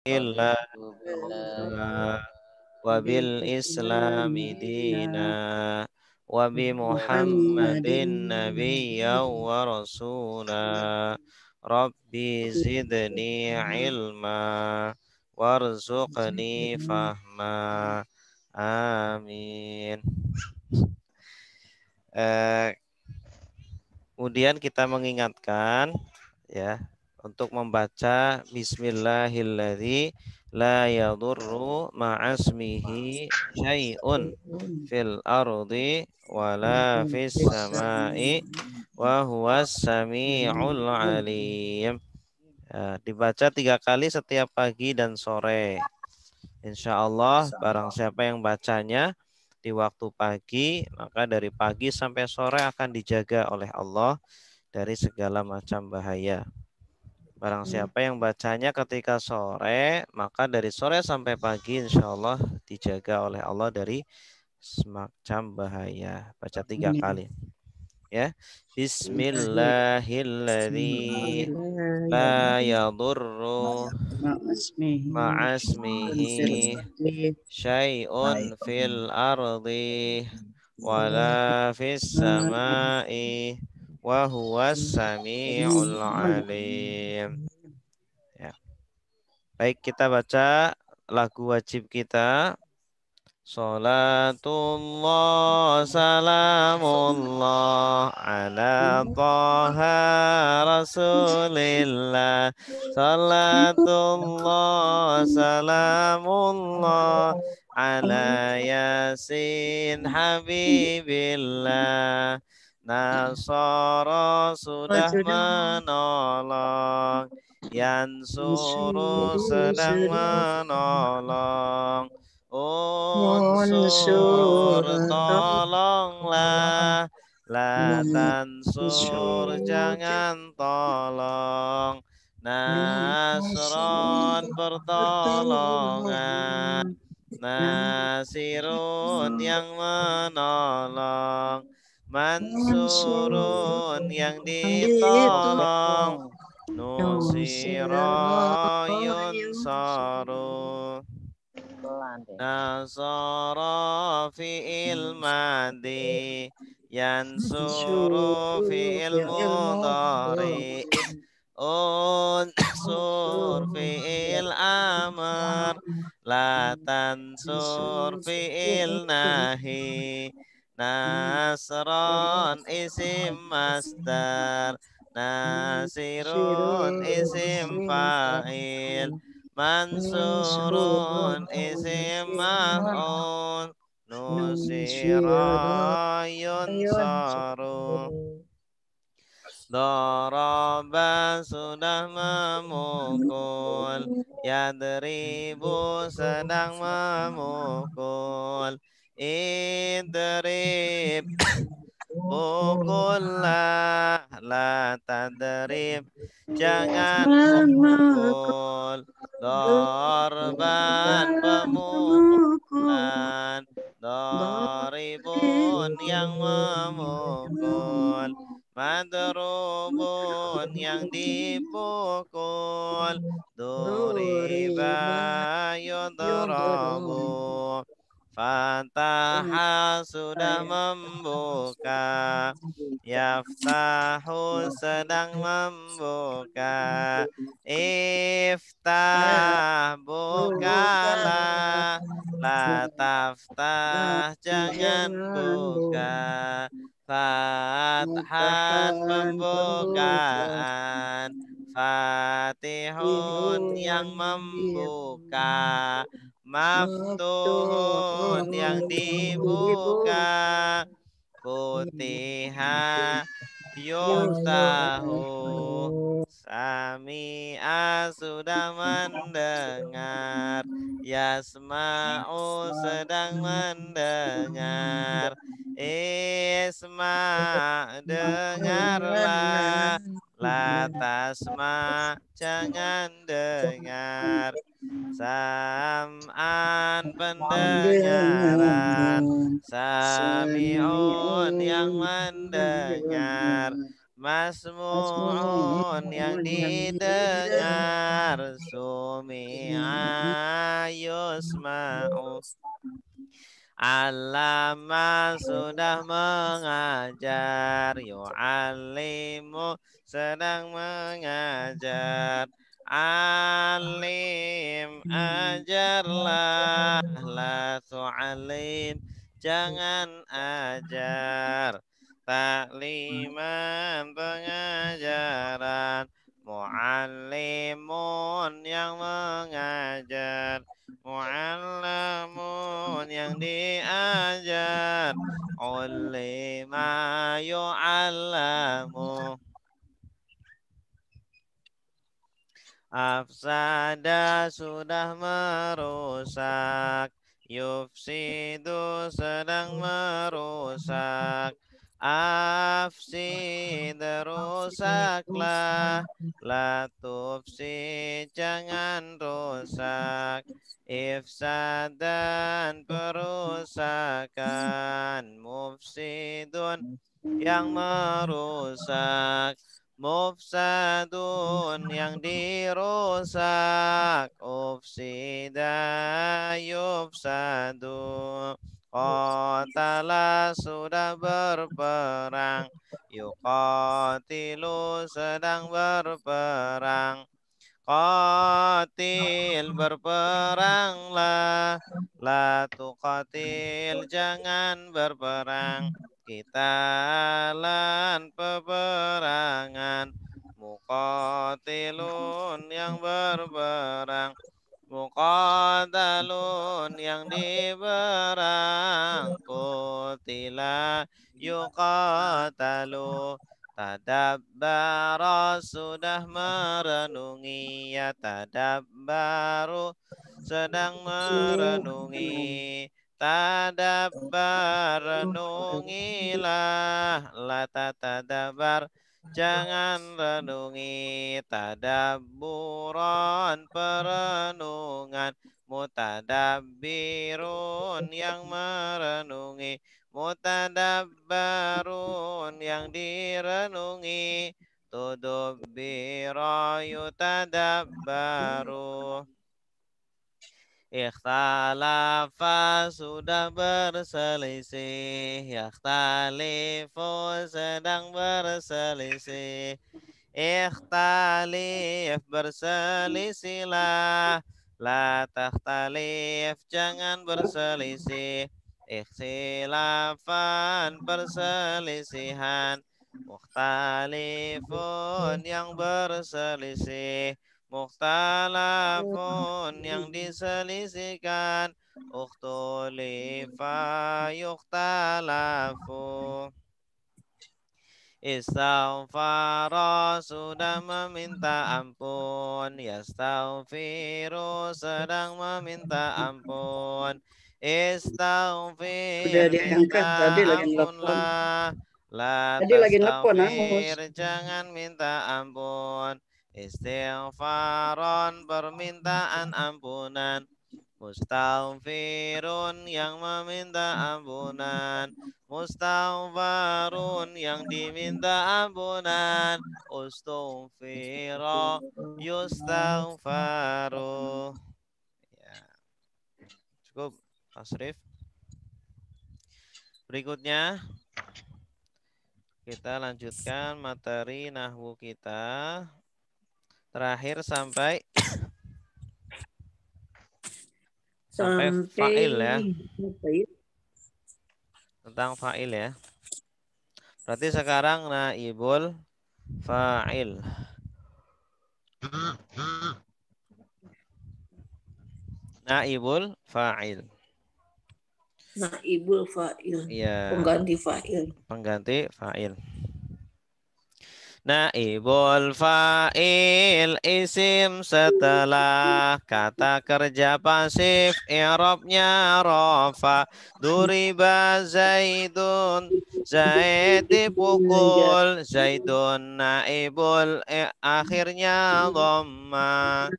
Illa raditu billah wa bil islami dina wa bi Muhammadin nabiyya wa rasula Rabbi zidni ilma warzuqni fahma amin. Kemudian kita mengingatkan ya untuk membaca Bismillahilladzi la yadurru ma'asmihi syai'un fil ardi wala fis sama'i wa huwas sami'ul alim. Ya, dibaca 3 kali setiap pagi dan sore. Insya Allah barang siapa yang bacanya di waktu pagi, maka dari pagi sampai sore akan dijaga oleh Allah dari segala macam bahaya. Barang siapa yang bacanya ketika sore, maka dari sore sampai pagi insya Allah dijaga oleh Allah dari semacam bahaya. Baca 3 kali. Ya. Bismillahirrahmanirrahim. La yadurru ma'asmihi syai'un fil ardi wala fis sama'i wa huwas sami'ul alim. Ya. Baik, kita baca lagu wajib kita. Salatullah salamullah ala taha rasulillah. Salatullah salamullah ala yasin habibillah. Nasara sudah menolong, Yansuru sedang menolong. Unsur tolonglah, la tansur jangan tolong. Nasron pertolongan, Nasirun yang menolong, Mansurun yang ditolong, Nusira yunsaru. Nasara fi'il madi, Yansuru fi'il mudhari, Unsur fi'il amr, La tansur fi'il nahi, Nasron isim masdar, Nasirun isim fa'il, Mansurun isim maf'ul, Nusira yunsaru. Daraba sudah memukul, Yadribu sedang memukul, Idrib pukullah, la tadrib jangan pukul. Dorban pemukulan, Doribun yang memukul, Madrubun yang dipukul, Duriba yudrabu. Fataha sudah membuka, Yaftahu sedang membuka, Iftah bukalah, La taftah jangan buka, Fathan pembukaan, Fatihun yang membuka, Maftuhun yang dibuka, Futiha yuftahu. Sami'a sudah mendengar, Yasma'u sedang mendengar, Isma dengarlah, La tasma jangan dengar, Sam'an pendengaran, Sami'un yang mendengar, Masmu'un yang didengar. Sumi'a yusma'u. Alama sudah mengajar. Yu'allimu sedang mengajar. Alim ajarlah. La tu'alim jangan ajar. Takliman pengajaran. Mu'allimun yang mengajar. Mu'allamun yang diajar. Ulima yu'allamu. Afsada sudah merusak. Yufsidu sedang merusak. Afsid rusaklah. La tufsid jangan rusak. Ifsadan perusakan. Mufsidun yang merusak. Mufsadun yang dirusak. Ufsida yufsadu. Qatala sudah berperang. Yuqatilu sedang berperang. Qatil berperanglah. La tuqatil jangan berperang. Qitalan peperangan. Muqatilun yang berperang. Muqatalun yang diberang. Qutila yuqatalu. Tadabbara sudah merenungi. Ya tadabbaru sedang merenungi. Tadabbar renungilah. La tatadabbar jangan renungi. Tadabburan perenungan. Mutadabbirun yang merenungi. Mutadabbarun yang direnungi. Tudubbira yutadabbaru. Ikhtalafa sudah berselisih. Yakhtalifu sedang berselisih. Ikhtalif berselisihlah. La takhtalif jangan berselisih. Ikhtilafan perselisihan. Mukhtalifun yang berselisih. Mukhtalafun yang diselisihkan. Ukhtulifa yukhtalafu. Istaghfara sudah meminta ampun. Yastaghfiru sedang meminta ampun. Udah Istaghfir minta diangkat tadi lagi nelpon. ampunlah. La Tadi lagi nelpon Angus. tastaghfir jangan minta ampun. Istighfaron permintaan ampunan. Mustaghfirun yang meminta ampunan. Mustaghfarun yang diminta ampunan. Ustughfira yustaghfaru. Ya, cukup Asrif. Berikutnya kita lanjutkan materi nahwu kita. Terakhir sampai fa'il ya. Tentang fa'il ya. Berarti sekarang naibul fa'il. Naibul fa'il. Naibul fa'il. Iya. Pengganti fa'il. Pengganti fa'il. Naibul fa'il isim setelah kata kerja pasif i'rabnya rafa. Duriba Zaidun, Zaid dipukul. Zaidun naibul akhirnya dhamma.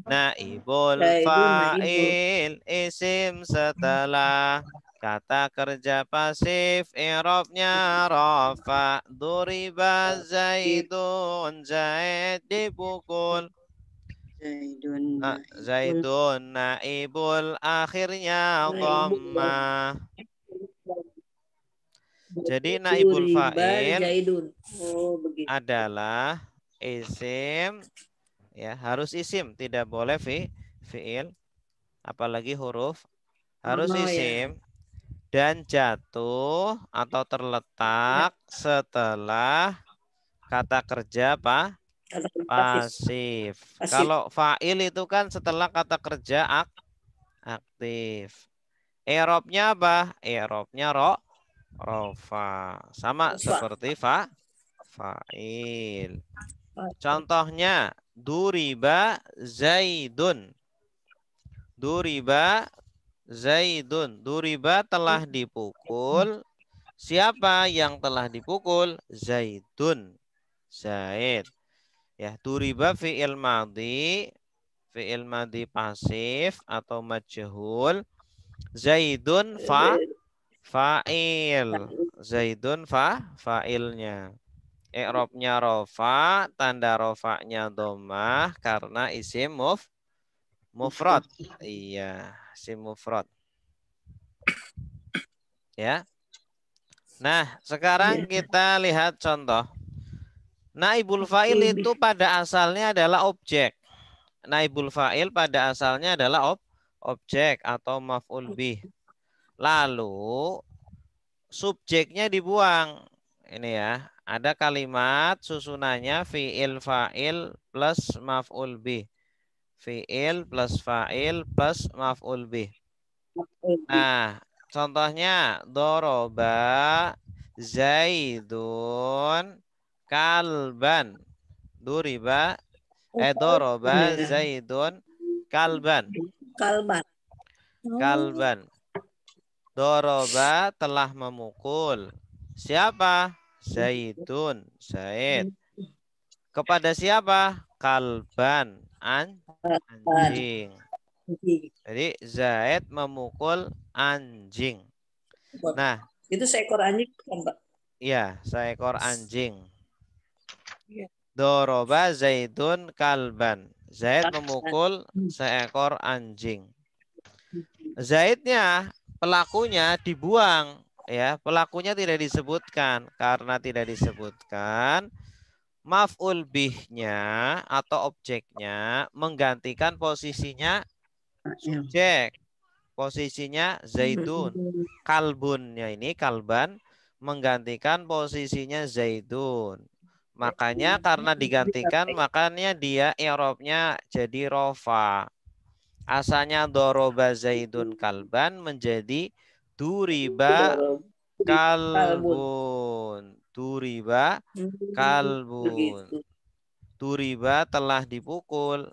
Naibul fa'il isim setelah Kata kerja pasif, i'rabnya rafa. Duriba Zaidun, Zaid dipukul. Zaidun naibul, akhirnya dhammah. Jadi naibul fa'il adalah isim, ya harus isim, tidak boleh fi'il, apalagi huruf, harus isim. Dan jatuh atau terletak setelah kata kerja pasif. Kalau fa'il itu kan setelah kata kerja aktif. I'rabnya apa? I'rabnya rofa. Sama seperti fa'il. Contohnya duriba Zaidun. Duriba Zaidun. Duriba telah dipukul. Siapa yang telah dipukul? Zaidun. Zaid. Ya, duriba fi'il madhi pasif atau majhul. Zaidun fa'il. Zaidun fa'ilnya. I'rabnya rofa, tanda rofanya dhammah karena isim mufrad. Iya, isim mufrad. Ya. Nah, sekarang kita lihat contoh. Naibul fa'il itu pada asalnya adalah objek. Naibul fa'il pada asalnya adalah objek atau maf'ul bih. Lalu subjeknya dibuang. Ini ya, ada kalimat susunannya fi'il fa'il plus maf'ul bih. Fi'il plus fa'il plus maf'ul bih. Nah, contohnya doroba Zaidun kalban. Duriba doroba Zaidun kalban. Kalban. Doroba telah memukul. Siapa? Zaidun. Zaid. Kepada siapa? Kalban. Anjing. Jadi Zaid memukul anjing. Nah, itu seekor anjing kan, Pak? Iya, seekor anjing. Doroba Zaidun kalban. Zaid memukul seekor anjing. Zaidnya, pelakunya dibuang. Ya, pelakunya tidak disebutkan. Karena tidak disebutkan, maf'ul bihnya atau objeknya menggantikan posisinya subjek. Posisinya Zaidun. Kalbunnya ini kalban menggantikan posisinya Zaidun. Makanya karena digantikan makanya dia i'rabnya jadi rofa. Asalnya doroba Zaidun kalban menjadi duriba kalbun. Duriba kalbun. Duriba telah dipukul.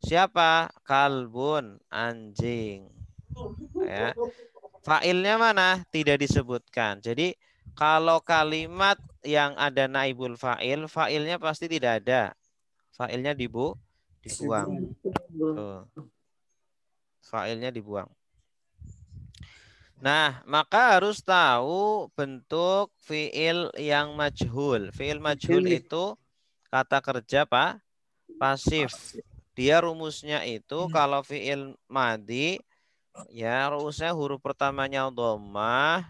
Siapa? Kalbun, anjing. Ya. Fa'ilnya mana? Tidak disebutkan. Jadi kalau kalimat yang ada naibul fa'il, fa'ilnya pasti tidak ada. Fa'ilnya dibuang. Tuh. Fa'ilnya dibuang. Nah, maka harus tahu bentuk fi'il yang majhul. Fi'il majhul itu kata kerja pasif. Dia rumusnya itu kalau fi'il madhi, ya rumusnya huruf pertamanya dhammah,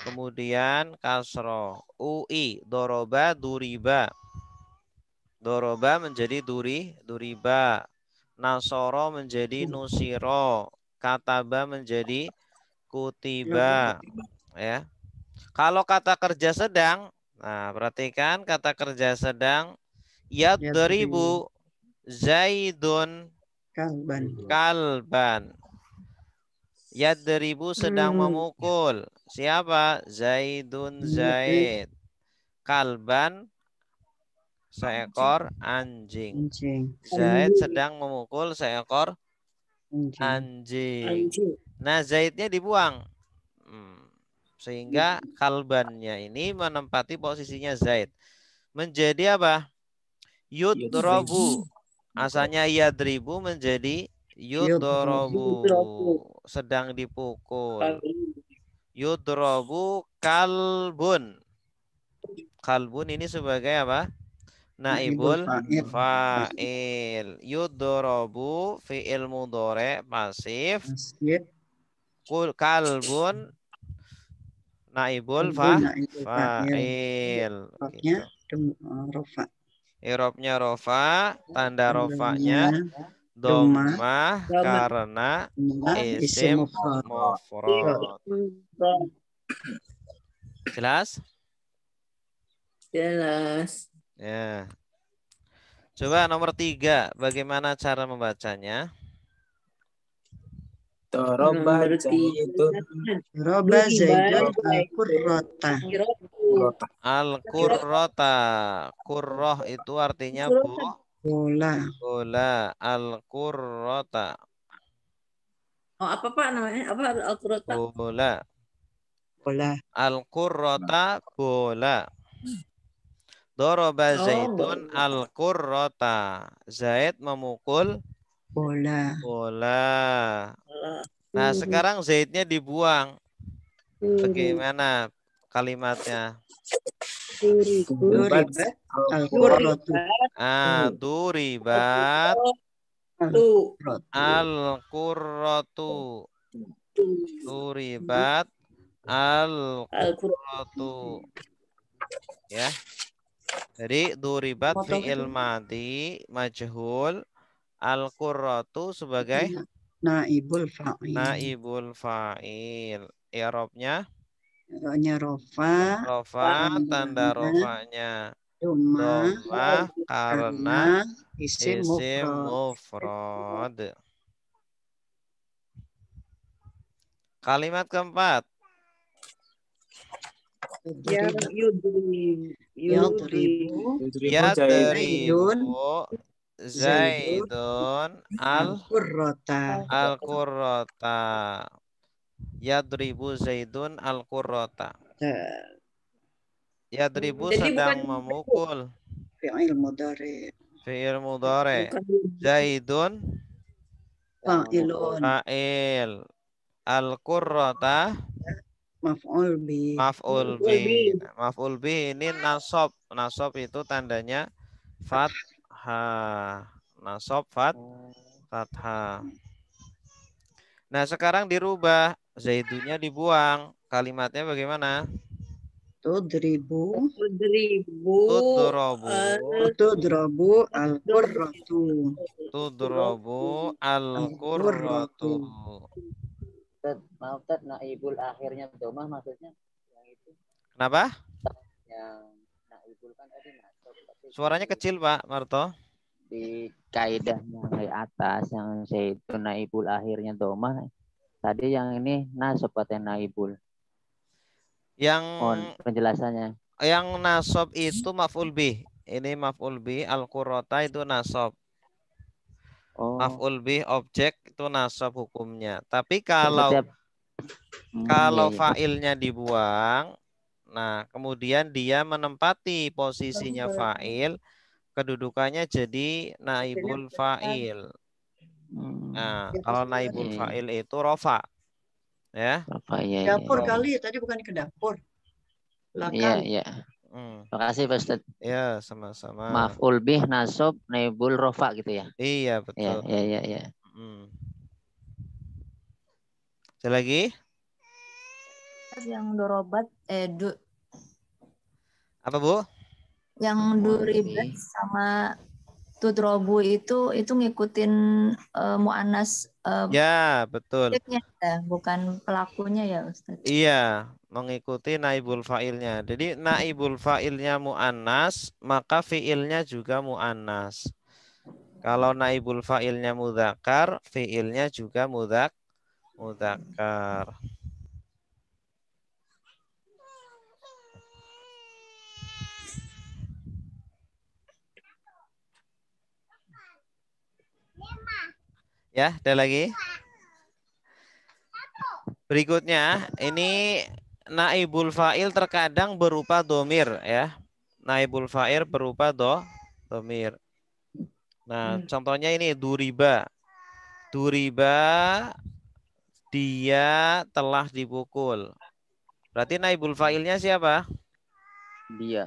kemudian kasroh. UI, doroba, duriba. Doroba menjadi duriba. Nasoro menjadi nusiro. Kataba menjadi kutiba. Ya. Kalau kata kerja sedang, nah perhatikan kata kerja sedang, yadribu Zaidun kalban. Yadribu sedang memukul. Siapa? Zaidun Zaid. Kalban seekor anjing. Zaid sedang memukul seekor anjing. Nah, Zaidnya dibuang. Sehingga kalbannya ini menempati posisinya Zaid. Menjadi apa? Yudrobu. Asalnya yadribu menjadi yudrobu. Sedang dipukul. Yudrobu kalbun. Kalbun ini sebagai apa? Naibul fa'il. Yudrobu fi'il mudhari pasif. Kalbun naibul fa'il. Gitu. Irobnya rofa, tanda rofanya dhammah karena isim mufrad. Jelas? Jelas. Ya. Coba nomor 3, bagaimana cara membacanya? Doroba Zaidun. Doroba Zaidun Al-qurrata. Qurrah itu artinya bola. Bola. Al-qurrata. Oh, apa Pak namanya? Apa Al-Qurrata? Bola. Al-qurrata bola. Doroba Zaidun al-qurrata. Zaid memukul bola. Nah, sekarang Zaidnya dibuang. Bagaimana kalimatnya? Duribat al-qurratu. Duribat al-qurratu. Duribat al-qurratu. Ya. Jadi duribat fi'il madhi majhul, al-qurratu sebagai naibul fa'il. I'rabnya rofa, tanda rofanya dhammah karena isim mufrad. Kalimat keempat. Yadribu Zaidun al-qurrata. Yadribu Zaidun al-qurrata. Yadribu sedang memukul. Fi'il mudhari. Zaidun fa'il. Al-qurrata maf'ul bi. Maf'ul bi ini nasab. Nasab itu tandanya fathah. Nasab fathah. Nah, sekarang dirubah. Zaidunya dibuang. Kalimatnya bagaimana? Tudrabu al-qurratu. Tudrabu al-qurratu. Maaf, Tad, naibul akhirnya domah maksudnya yang itu. Kenapa? Yang naibul kan tadi nasab. Suaranya kecil, Pak Marto. Di kaidah yang di atas yang saya itu naibul akhirnya domah. Tadi yang ini nasab atau naibul. Yang penjelasannya. Yang nasab itu maf'ul bih. Ini maf'ul bih, al-qurrata itu nasab. Maf'ul bih objek itu nasab hukumnya. Tapi kalau fa'ilnya dibuang, nah kemudian dia menempati posisinya fa'il, kedudukannya jadi naibul fa'il. Nah, kalau naibul fa'il itu rofa. Ya. Dapur kali tadi bukan ke dapur. Iya. Makasih Pak Ustaz. Ya, sama-sama. Maf'ul bih nasab naibul rofa gitu ya. Iya, betul. Iya. Ada lagi? Yang dorobat apa Bu? Yang duribat sama tudrobu itu ngikutin mu'anas ya, betul. Bukan pelakunya ya Ustaz. Iya, mengikuti naibul fa'ilnya. Jadi naibul fa'ilnya mu'annas, maka fi'ilnya juga mu'annas. Kalau naibul fa'ilnya mudzakkar, fi'ilnya juga mudzakkar. Ya, ada lagi? Berikutnya, ini naibul fa'il terkadang berupa domir ya. Naibul fa'il berupa domir. Nah, contohnya ini duriba. Duriba, dia telah dipukul. Berarti naibul fa'ilnya siapa? Dia.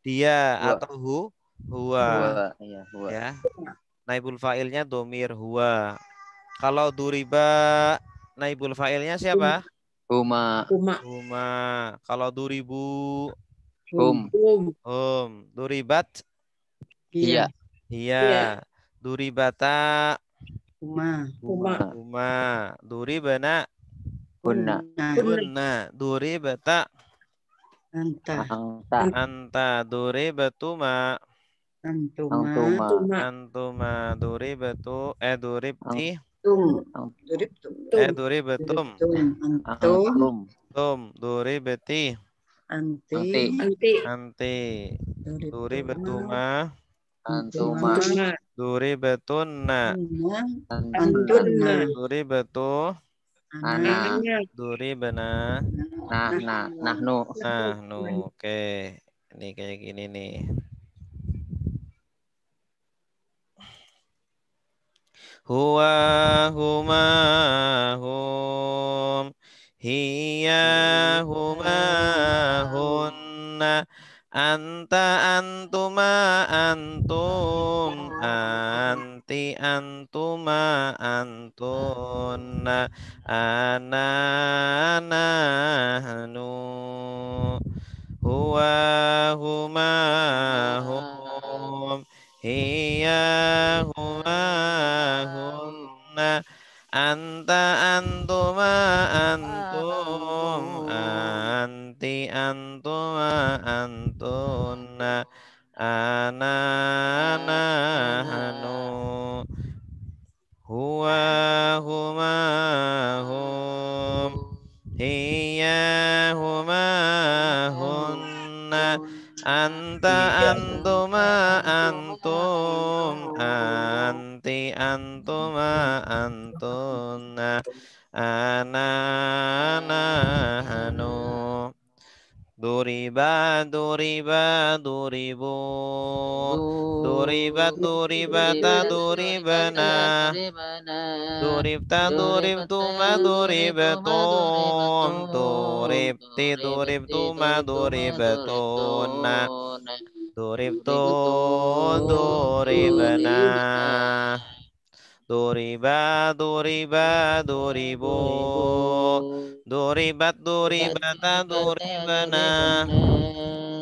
Dia Huwa. atau huwa. Huwa. Iya, huwa. Ya. Naibul fa'ilnya domir huwa. Kalau duriba naibul fa'ilnya siapa? Huma. Huma. Kalau duribu Hum. Duribat Iya. iya. Duribata Huma. huma. Duribana Hunna. hunna. Duribata Anta. anta. Duribatuma Antuma. antuma. Duribatu duribti Duriptum. duribatum Antum. tum. Duribati Anti. anti. Duribatuma Antuma. duribatunna Antunna. duribatu Ana. duribana Nahnu. Oke. Ini kayak gini nih. Huwa huma hum hiya huma hunna anta antuma antum anti antuma antunna ana nahnu huwa huma hum hiya huma hunna anta antuma antum anti antuma antunna ana nahnu huwa huma hum hiya huma hunna anta antuma antum anti antuma antunna ana nahnu duriba duriba duribu duribat duribata duribana duribta duribtuma duribatum duribti duribtuma duribatuna duribtu duribana duriba duriba duribu duribat duribata duribana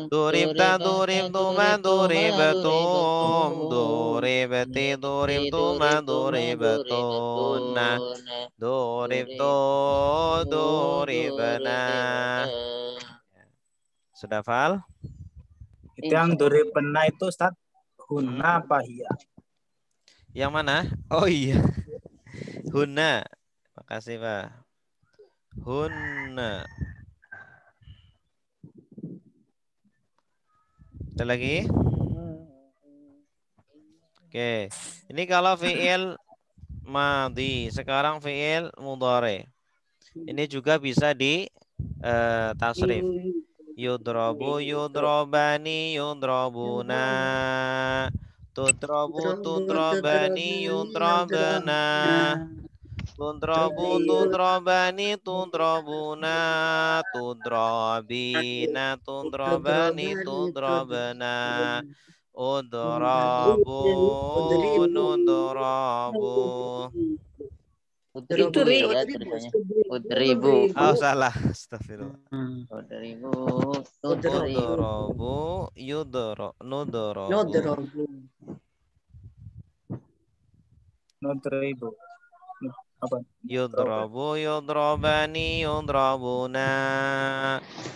duribta duribtuma duribatum duribati duribtuma duribatuna duribtu duribana. Sudah hafal? Itu yang duripena itu Ustaz. Hunna apa hiya? Yang mana? Oh iya. Hunna. Makasih Pak. Hunna. Ada lagi? Oke. Ini kalau fi'il madhi. Sekarang fi'il mudhari. Ini juga bisa di tasrif. Yudrabu yudrabani yudrabuna. Tudrabu tudrabani yudrabana. Tudrabu tudrabani tudrabuna. Tudrabina tudrabani tudrabana. Udrabu nudrabu. Udribu ya tulisannya. Udribu. Oh salah. Astagfirullah. Udribu. Udrabu nudrabu. Nudribu. Apa? Yudrabu yudrabani yudrabuna.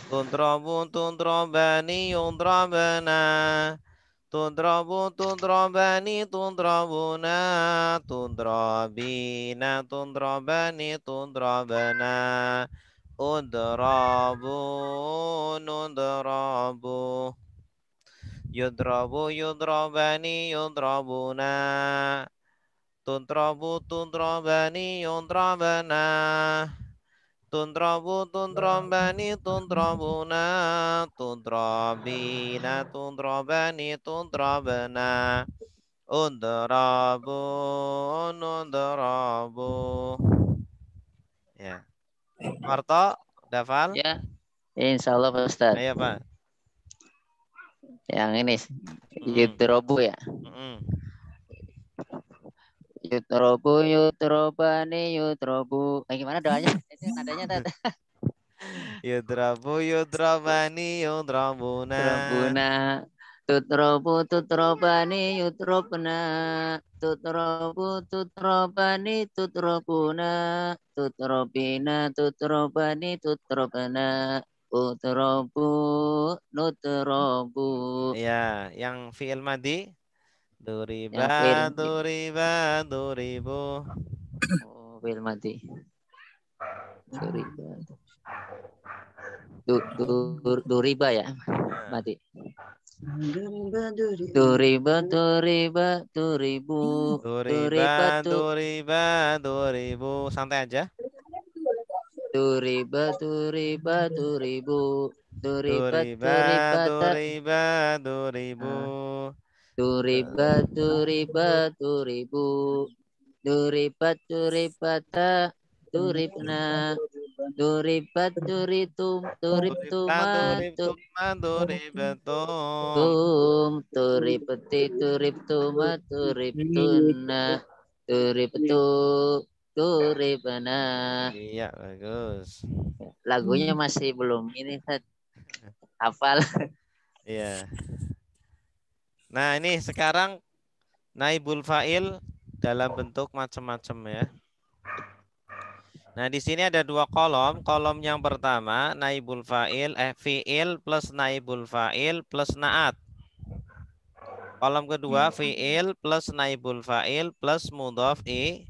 Tudrabu tudrabani yudrabana. Tudrabu tudrabani tudrabuna. Tudrabina tudrabani tudrabana. Udrabu nudrabu. Yudrabu yudrabani yudrabuna. Tudrabu tudrabani yudrabana. Tudrabu tudrabani tudrabuna. Tudrabina tudrabani tudrabana. Udrabu nudrabu. Ya. Marto, Dafal? Ya. Insya Allah Pak Ustadz. Ayo Pak. Yang ini yudrobu ya. Yudrobu, yudrobani, yudrobu. Gimana doanya? Itu nadanya Tat. Yudrabu, yudrabani, yudrabuna. Yudrabuna. Tutrobu, tutrobani, yutrobna. Tutrobu, tutrobani, tutrobuna. Tutrobina, tutrobani, tutrobana. Utrobu, nutrobu. Ya, yang fi'il madi. Duriba, duriba, duribu. Oh, fi'il madi. Duriba. Duriba ya, mati. Duriba, duriba, duribu. Duriba, duriba, duribu. Santai aja. Duriba, duriba, duribu. Duriba, Duriba, duriba, duribu. Duriba, duriba, duribu. Duribat, duribata, duribna. Duribat, duritum, duribtuma, duribetum. Duribeti, duribtuma, duribtuna. Duribetu, duribana. Iya, bagus. Lagunya masih belum ini, hafal. Iya. Nah, ini sekarang naibul fa'il dalam bentuk macam-macam ya. Nah, di sini ada dua kolom. Kolom yang pertama naibul fa'il, fi'il plus naibul fa'il plus na'at. Kolom kedua fi'il plus naibul fa'il plus mudhaf ilaih.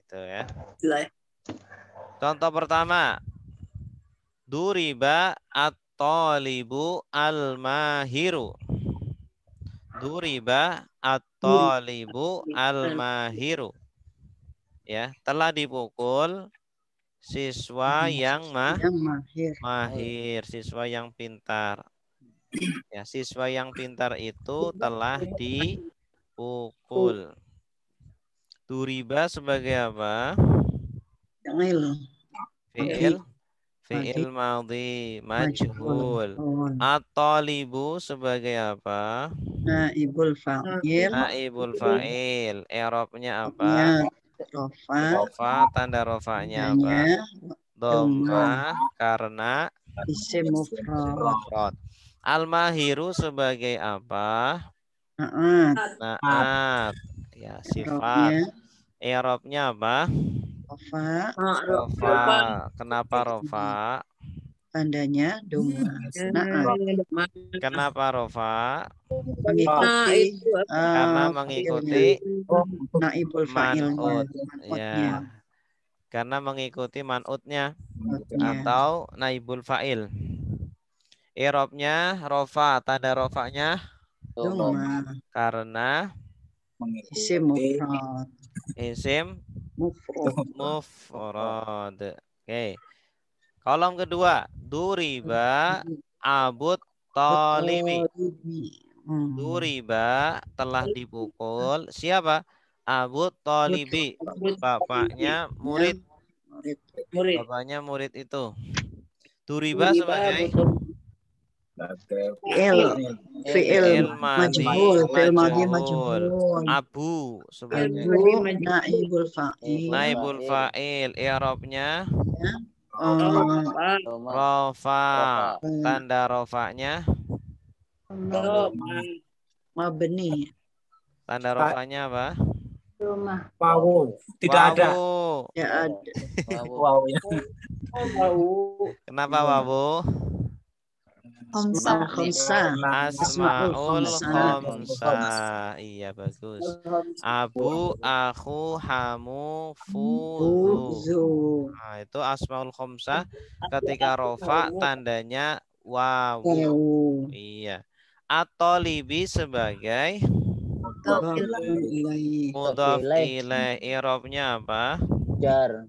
Itu ya. Contoh pertama. Duriba at-talibu al-mahiru. Duriba at-talibu al-mahiru. Ya, telah dipukul siswa yang mahir, siswa yang pintar. Ya, siswa yang pintar itu telah dipukul. Duriba sebagai apa? Fi'il madhi majhul. At-talibu sebagai apa? Naibul fa'il. Naibul fa'il. I'rabnya apa? Rofa, tanda rofanya apa? Dhammah karena isim mufrad. Al-mahiru sebagai apa? Naat. Ya, sifat. I'rabnya apa? Rofa. Kenapa rofa? Tandanya dhammah. Kenapa rofa? Mengikuti karena mengikuti naibul fa'ilnya. Ya. Karena mengikuti man'utnya atau naibul fa'il. I'rabnya rofa, tanda rofanya dhammah. Karena Isim mufrad. Isim mufrad. Oke. Kolom kedua, duriba abut talibi. Duriba telah dipukul siapa? Abut talibi. Bapaknya murid. Bapaknya murid itu. Duriba sebagai fi'il majhul. Abu sebagai naibul fa'il. Naibul fa'il. I'rabnya rofa. Tanda rofanya mabni. Tanda rofanya apa? Wawu. Tidak ada. Ya ada. Wawu ya. Kenapa wawu? Asmaul khamsa. Iya bagus. Abu, aku, hamu, fuzu. Nah, itu asmaul khamsa. Ketika rofa tandanya wawu. Iya. At-talibi sebagai mudhaf ilaih. I'rabnya apa? Jar.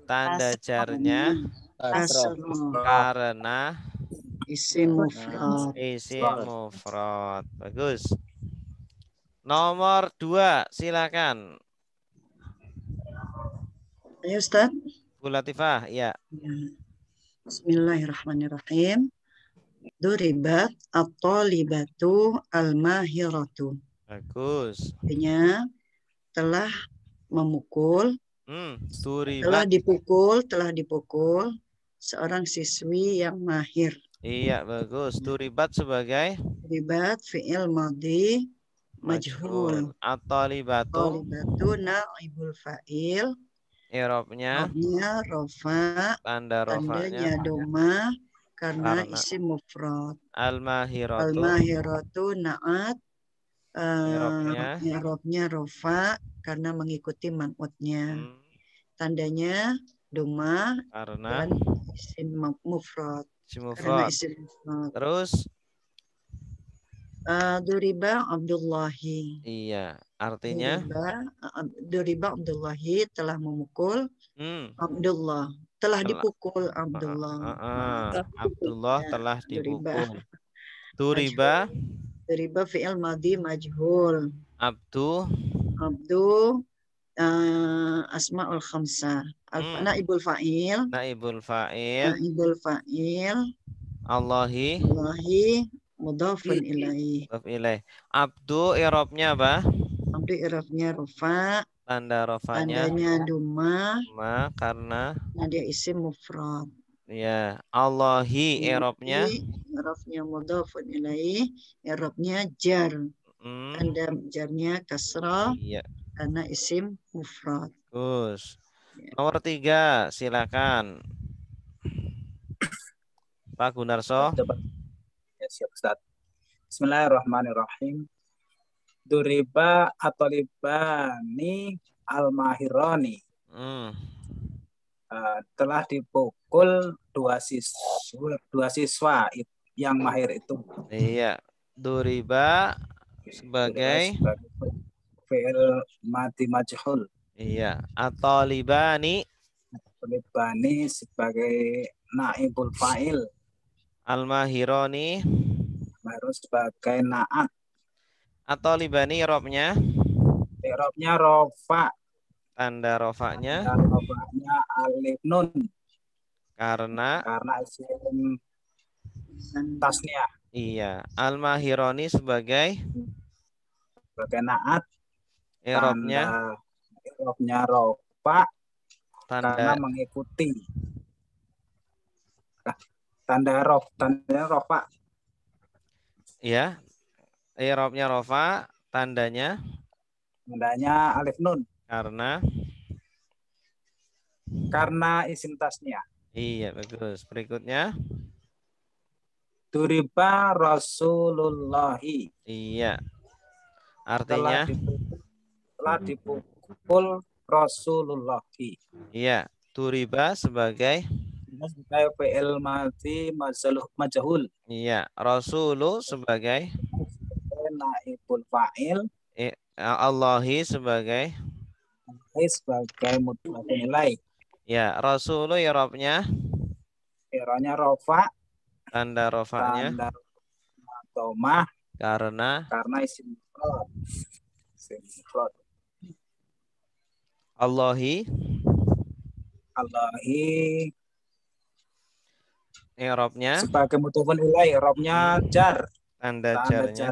Tanda jarnya karena isim mufrad. Bagus. Nomor 2, silakan. Ayo Ustaz. Bu Latifah, ya. Ya. Bismillahirrahmanirrahim. Duribat at-talibatu al-mahiratu. Bagus. Artinya telah memukul, telah Duribat. dipukul seorang siswi yang mahir. Iya, bagus. Duribat sebagai Duribat fi'il madhi majhul. At-talibatu. Talibatu naibul fa'il. I'rabnya Robnya rofa, tanda tandanya rofanya doma karena Karena. isim mufrad. al-mahiratu. Al-mahiratu na'at, I'rabnya i'rabnya rofa karena mengikuti man'utnya. Tandanya doma karena dan isim mufrad. isim Karena mufrad. isim mufrad. Terus Duriba Abdullahi. iya, artinya Duriba Abdullahi telah memukul Abdullah. Telah dipukul Abdullah. Abdullah Ya, telah duriba. dipukul. Duriba Duriba fi'il madhi majhul. abdu Abdu asma'ul khamsah. Naibul fa'il. naibul fa'il. Naibul fa'il. Allahi Allahi mudhafun ilaih. mudhaf ilaih. Abdu i'rabnya apa? Abdu i'rabnya rofa. Tanda rofanya Tandanya duma. karena Nah dia isim mufrad. ya. Allahi i'rabnya I'rabnya mudhafun ilaih. I'rabnya jar. Tanda jarnya kasrah iya. karena isim mufrad. Bagus. Nomor 3, silakan. Pak Gunarso. Ya, siap Ustaz. Bismillahirrahmanirrahim. Duriba atau libani al-mahirani. Telah dipukul dua siswa yang mahir itu. Iya. Duriba sebagai fi'il madhi majhul. iya. At-talibani Libani sebagai naibul fa'il. Al-mahirani baru sebagai na'at. At-talibani i'rabnya rofa. Tanda rofanya alif nun. Karena isim tasniah. iya. Al-mahirani sebagai na'at. i'rabnya rofa. tanda karena mengikuti. Tanda rofa. iya. I'rabnya rofa, tandanya alif nun. Karena isim tasniah. Iya, bagus. Berikutnya Duriba Rasulullahi. iya. Artinya telah dipukul Rasulullahi. iya. Duriba sebagai fi'il madhi majhul. iya. Rasulu sebagai naibul fa'il. Allahi sebagai mudhaf ilaih. ya. Rasulu i'rabnya rofa. tanda rofanya domah karena isim mufrad. Allahi i'rabnya sebagai mudhafun ilaih. I'rabnya jar. tanda jarnya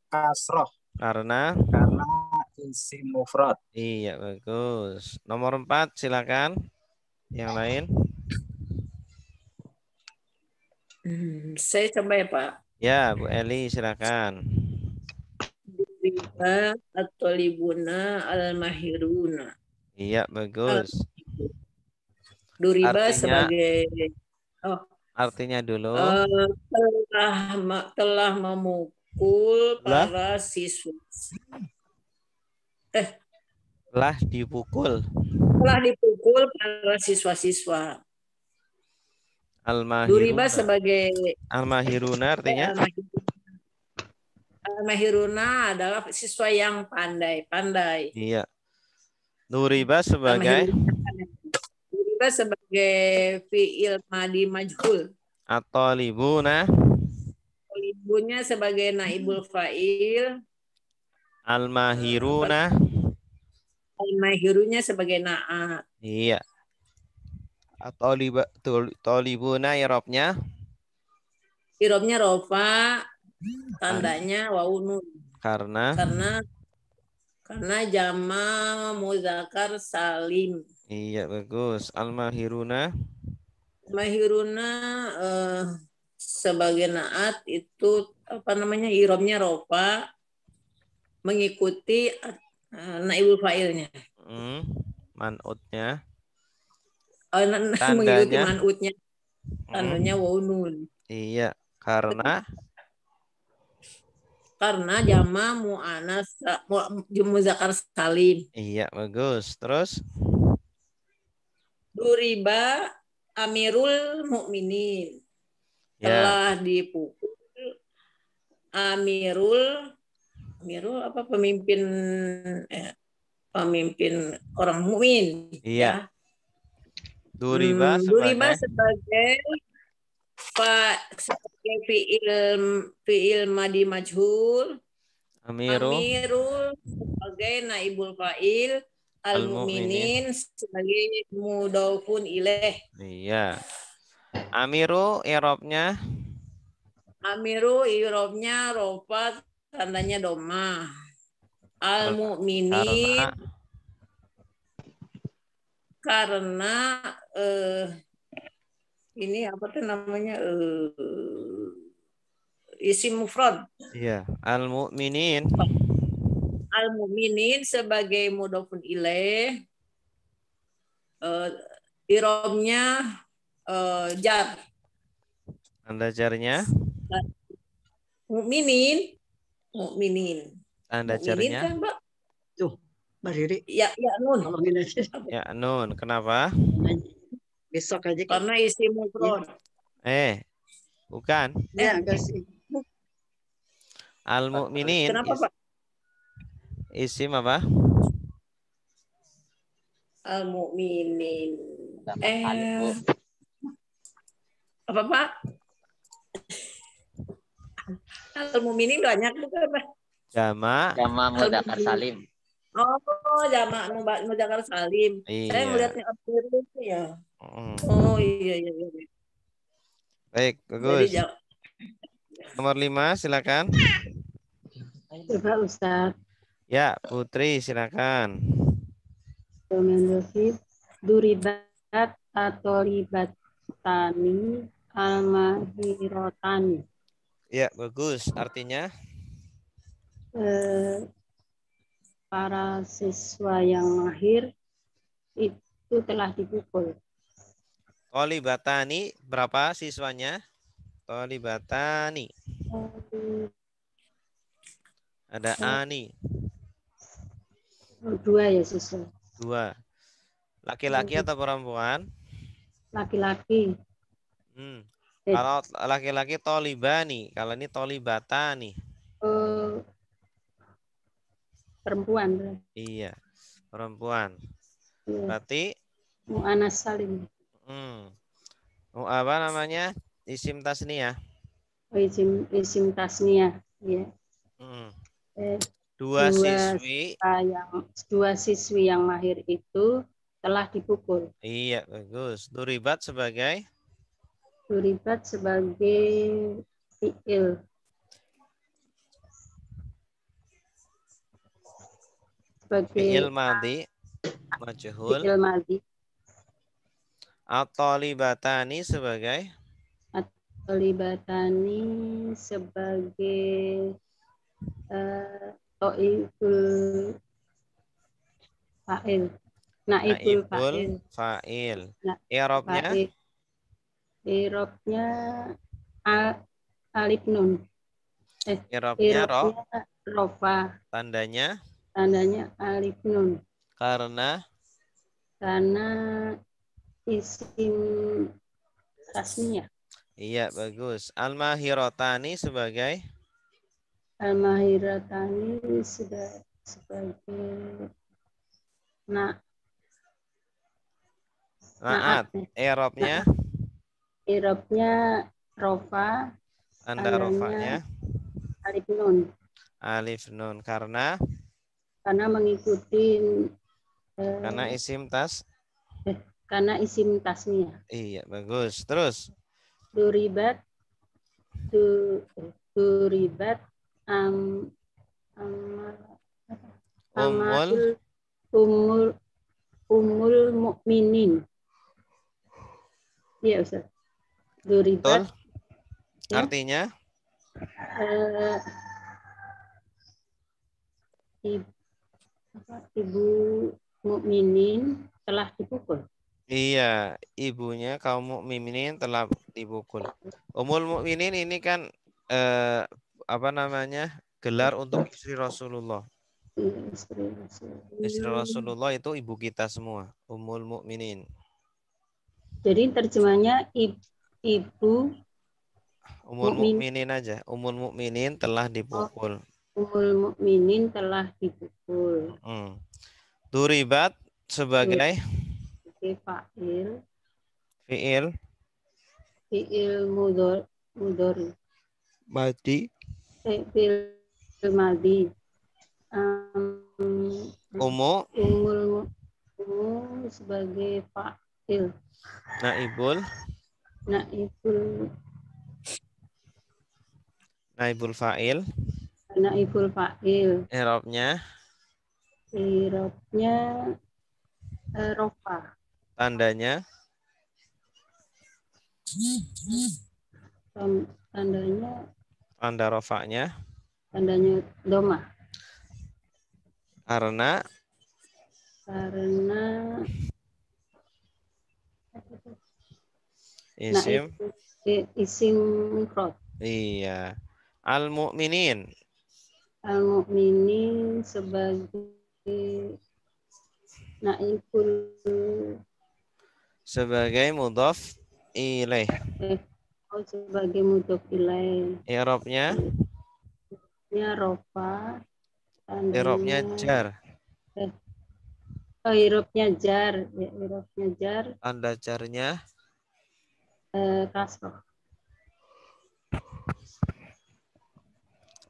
kasroh karena isim mufrad. Iya, bagus. Nomor 4, silakan. Yang lain. Saya coba ya, Pak. Ya, Bu Eli, silakan. Duriba at-talibuna al-mahiruna. Iya, bagus. Duriba Artinya- sebagai Artinya dulu. telah memukul para siswa. Telah dipukul. Telah dipukul para siswa-siswa. Duriba Al-mahiruna. sebagai Al-mahiruna artinya? Al-mahiruna adalah siswa yang pandai-pandai. Iya. Duriba sebagai Duriba sebagai fi'il madhi majhul. at-talibuna. Ibunya sebagai naibul fa'il. Al-mahiruna. Al-mahirunya sebagai na'at. Iya. Tolibuna irobnya Irobnya rofa, tandanya wawu nun. karena Karena jama muzakkar salim. iya bagus. Al-mahiruna Mahiruna sebagai naat itu apa namanya, irobnya rofa mengikuti naibul fa'ilnya. man'utnya Mengikuti tandanya man'utnya, tandanya wawu nun. iya karena Jama mu'anas muzakkar salim. iya bagus. Terus Duriba amirul mukminin. ya Telah dipukul amirul apa, pemimpin orang mukmin. iya. Ya. Duriba Duriba sebagai sebagai fiil madi majhul. Amirul sebagai naibul fa'il. Al-mu'minin sebagai mudhofun ilaih. Iya. Amiru irobnya rofa, tandanya domah. Al-mu'minin karena ini apa tuh namanya, isim mufrad. iya. Al-mu'minin Sebagai mudhofun ilaih, irobnya jar. tanda jarnya Mukminin. Tanda Mukminin jarnya kan, Mbak? Tuh, Mbak Riri. Ya nun. Tolongin aja. ya nun. Kenapa? Besok aja. Karena isim mufrad. Bukan. Ya, enggak sih. Al-mu'minin Kenapa, Pak? isim apa? Al-mu'minin. Alif, Bu. Apa, Pak? Al-mu'minin banyak bukan, Pak? Jama Mudzakkar salim. Oh, jamak mudzakkar salim. Iya. Saya melihatnya itu ya. Mm. Oh, iya. Baik, bagus. Nomor 5 silakan. Coba Ustaz. Ya, Putri silakan. Duribat atau libatani al-mahirotani. Ya, bagus. Artinya para siswa yang mahir itu telah dipukul. Tolibatani berapa siswanya? Tolibatani. Ada ani. 2 ya siswa. 2. Laki-laki atau perempuan? Laki-laki. Kalau laki-laki tolibani, kalau ini tolibatani. Perempuan. Iya, perempuan. Ya. Berarti Mu'anas salim. Apa namanya? Isim tasniyah. Isim tasniyah. Ya. Dua siswi yang mahir itu telah dipukul. Iya, bagus. Duribat sebagai fi'il. fi'il madhi majhul. Fi'il madhi. At-talibatani sebagai to'iful fa'il. Naibul fa'il. Irobnya alif nun. Irobnya rofa. Tandanya alif nun. Karena isim tasniyah. Iya, bagus. Al-mahirotani sebagai sebagai naat. Irobnya rofa. Tanda rofanya alif nun. Karena mengikuti isim tas karena isim tasniyah. Iya, bagus. Terus Duribat duribat am amal umul amal umul umul mukminin. Iya Ustaz. betul. Duribat ya. Artinya eh, ibu mukminin telah dipukul. iya, ibunya kaum mukminin telah dipukul. Ummul mukminin ini kan apa namanya? Gelar untuk istri Rasulullah. Istri Istri Rasulullah. Rasulullah itu ibu kita semua, Ummul Mukminin. Jadi terjemahnya ibu Ummul mukmin Mukminin aja. Ummul Mukminin telah dipukul. umul mukminin telah dipukul. Duribat sebagai Fa'il fiil mudhari. mati Fi'il madi. umu Umul sebagai fa'il. naibul fa'il. Naibul fa'il. I'rabnya Irobnya rofa. tandanya Tandanya tanda rofaknya doma. karena isim isim mufrad. iya al mukminin Al-Mu'minin sebagai naibul mudhaf ilaih. sebagai mudhof ilaih. I'rabnya Rofa. i'rabnya jar. Irobnya jar. Ya, irobnya jar. Tanda jarnya Kasroh.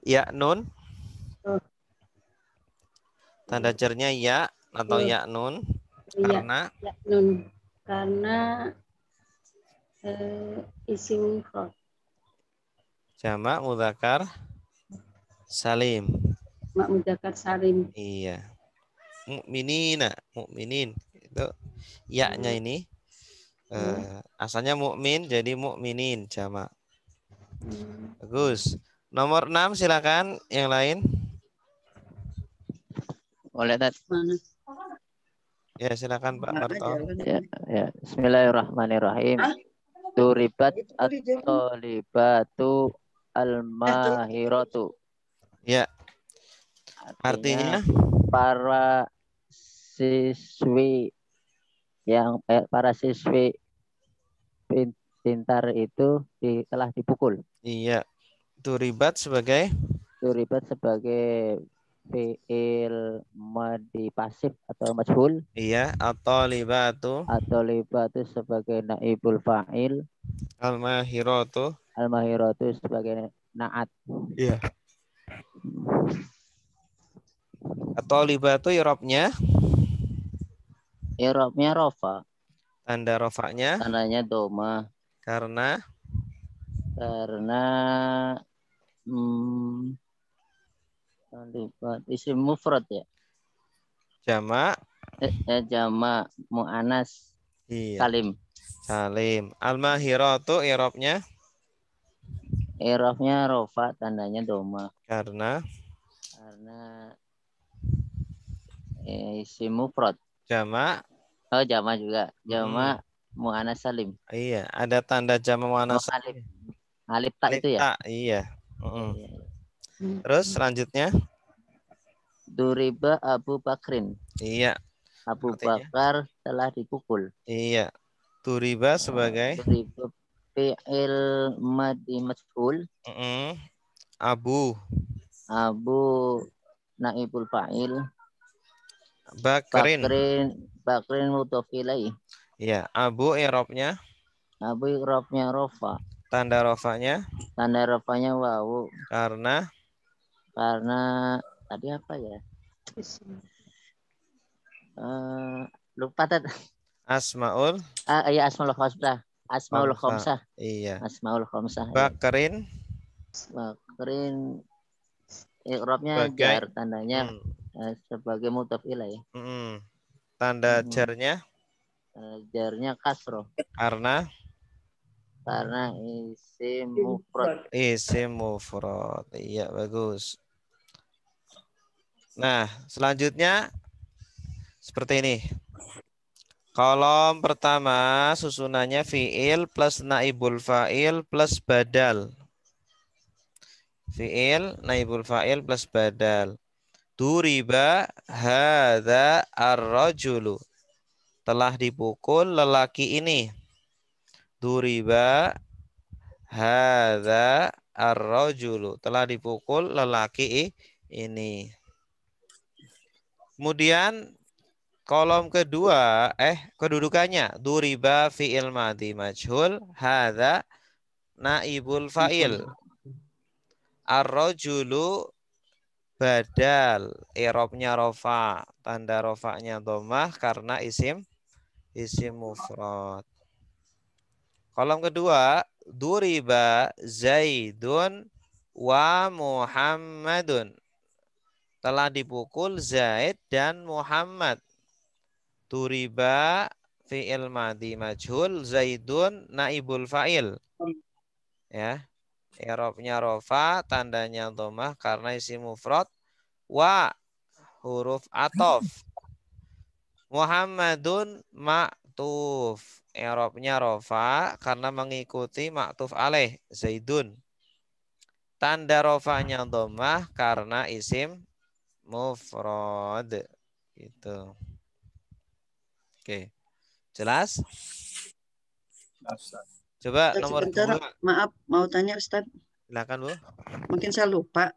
ya nun. Tanda Ya. jarnya ya atau ya nun karena Ya, nun. Karena isim mufrad. jamak mudzakkar salim. Mak mudzakkar salim. Iya. Mukminin itu ya-nya ini asalnya mukmin jadi mukminin jamak. Bagus. Nomor 6 silakan yang lain. Boleh, Tat? Mana? Ya, silakan Pak Nggak Parto. ada, kan? Ya. Bismillahirrahmanirrahim. Duribat Itu di Jerman. at-talibatu al-mahiratu. Ya. Artinya para siswi pintar itu telah dipukul. iya. Duribat sebagai Duribat sebagai fi'il madi pasif atau majhul. iya atau libatu At-talibatu sebagai naibul fa'il. al-mahiratu Al-mahiratu sebagai naat. iya. Atau libatu i'rabnya I'rabnya rofa. tanda rofaknya Tandanya doma. karena isim mufrad ya. jamak Jama mu'anas iya. salim. Al-mahiratu i'rabnya I'rabnya rofa, tandanya doma. karena isim mufrad. jamak Jama juga. Jama mu'anas salim. iya, ada tanda jamak muannats salim. Alif tak itu ya? Iya. Terus selanjutnya Duriba Abu Bakrin. iya. Abu Artinya? Bakar telah dipukul. Iya. Duriba sebagai Duriba fi'il madi majhul. Abu naibul fa'il. Bakrin. Bakrin mudhof ilaih. Iya, Abu i'rabnya Abu i'rabnya rofa. tanda rofanya Tanda rofanya wawu. karena Tadi apa ya? Lupa, Tat. Asmaul Iya asmaul khamsah. Asmaul khamsah. khamsah. Iya. Asmaul khamsah. Bakrin Bakrin i'rabnya sebagai jar, tandanya sebagai mudhaf ilaih. Tanda jarnya Jarnya kasroh karena isim mufrad. isim mufrad. Iya, bagus. Nah, selanjutnya seperti ini. Kolom pertama susunannya fiil plus naibul fa'il plus badal. Fiil, naibul fa'il plus badal. Duriba hadza ar-rajulu. Telah dipukul lelaki ini. Duriba hadza ar-rajulu. Telah dipukul lelaki ini. Kemudian kolom kedua, kedudukannya. Duriba fi'il madhi majhul. Hadza naibul fa'il. Ar-rajulu badal, i'rabnya rofa, tanda rofanya dhammah karena isim mufrad. Kolom kedua, duriba Zaidun wa Muhammadun. Telah dipukul Zaid dan Muhammad. Duriba fi'il madhi majhul, Zaidun naibul fa'il. Ya. I'rabnya rofa, tandanya dhammah karena isim mufrad. Wa huruf atof. Muhammadun ma'tuf. I'rabnya rofa karena mengikuti ma'tuf alaih Zaidun. Tanda rofanya dhammah karena isim mufrad. Gitu. Oke. Jelas? Coba Ustaz, nomor sebentar, 2. maaf mau tanya Ustaz. Silakan, Bu. Mungkin saya lupa.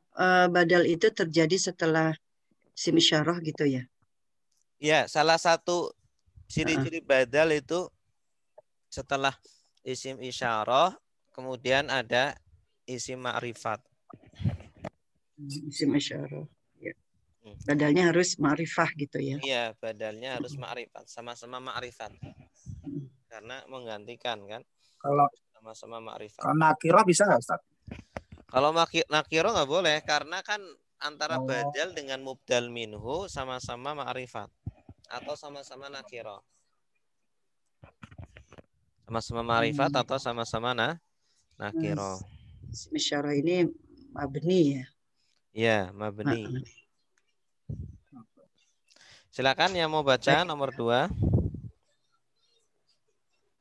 Badal itu terjadi setelah isim isyarah gitu ya? Ya, salah satu ciri-ciri badal itu setelah isim isyarah, kemudian ada isim ma'rifat. Isim isyarah. Ya. Badalnya harus ma'rifah gitu ya? Iya, badalnya harus ma'rifat. Sama-sama ma'rifat. Karena menggantikan kan? Kalau sama-sama ma'rifat. Kalau nakirah bisa nggak, Ustaz? Kalau nakiro nggak boleh, karena kan antara badal dengan mubdal minhu sama-sama ma'rifat. Atau sama-sama nakiro. Sama-sama ma'rifat atau sama-sama nakiro. Isim isyarah ini mabni ya? Iya, mabni. Silakan yang mau baca nomor 2.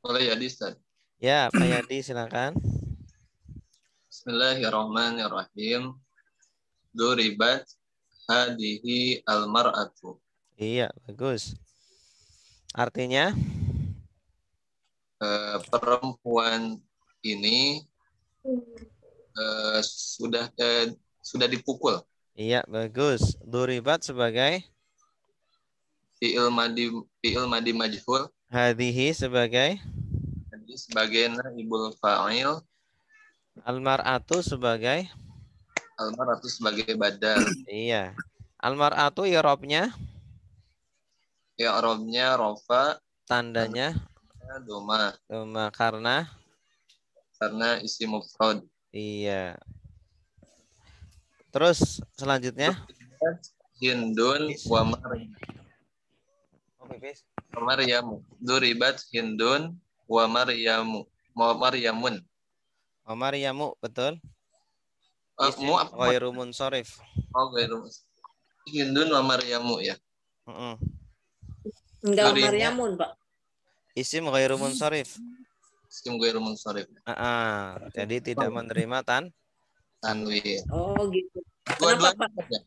Boleh ya, Ustaz? Ya, Pak Yadi silakan. Bismillahirrahmanirrahim. Duribat hadihi almar'atu. Iya, bagus. Artinya? Perempuan ini sudah dipukul. Iya, bagus. Duribat sebagai? Fi'il madi majhul. Hadihi sebagai? Sebagai naibul fa'il. Almar'atu sebagai? Almar'atu sebagai badal. Iya. Almar'atu i'rabnya? I'rabnya rofa. Tandanya? Doma. Doma karena isim mufrad. Iya. Terus selanjutnya? Hindun wa Maryamu. Duribat Hindun wa Maryamun. Wa Maryamu, betul? Isim Apa? ghairu munsharif. Ghairu. Hindun wa Maryamu ya. Enggak Maryamun, Pak. Isim ghairu munsharif. Isim ghairu munsharif. Jadi tidak menerima tanwin. Oh, gitu. Dua-duanya Kenapa, Pak?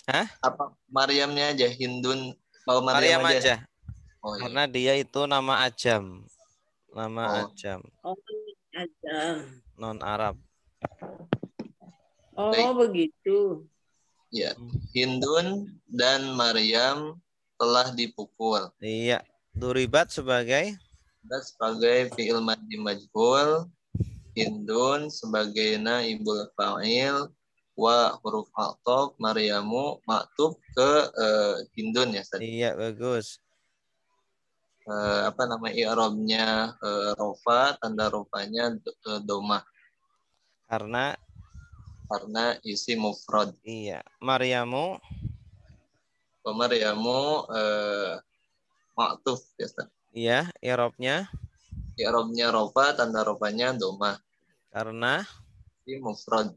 Hah? Apa Maryamnya aja, Hindun mau Maryam aja. Oh, iya. Karena dia itu nama ajam. Nama ajam. Oh, ajam. Non Arab. Oh, Baik. begitu. Ya, Hindun dan Maryam telah dipukul. Iya. Duribat sebagai? Sebagai fi'il madhi majhul. Hindun sebagai naibul fa'il. Wa huruf atop Maryamu maktub ke Hindun ya. Iya, bagus. apa nama i'rabnya rofa, tanda rofanya domah Karena isi mufrad. iya. Maryamu Maryamu ma'tuf ya Ustaz. iya, i'rabnya I'rabnya rofa, tanda rofanya domah karena isi mufrad.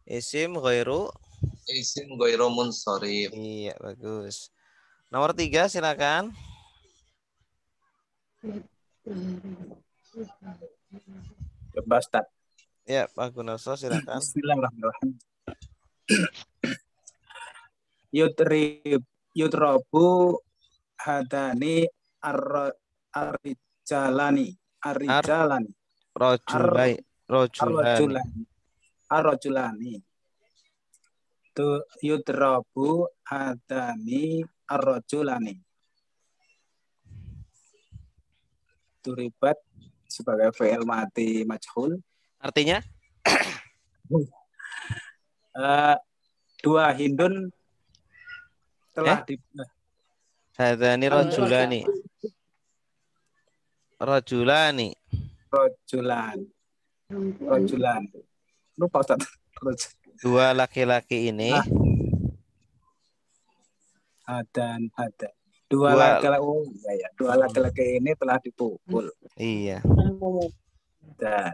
isim ghairu. Isim ghairu munsharif. Iya, bagus. Nomor 3 silakan. Coba Ustaz. Ya, Pak Gunoso silakan. Bismillahirrahmanirrahim. Yutrobu hadani arrijalani arrojulani tu yutrobu hadani arrojulani. Turibat sebagai fi'il mati majhul. Artinya? Dua Hindun telah Hadani rajulani. Rojulan. Lupa Ustaz. Dua laki-laki ini. Dan ada. Dua laki-laki ini telah dipukul. Iya. Dan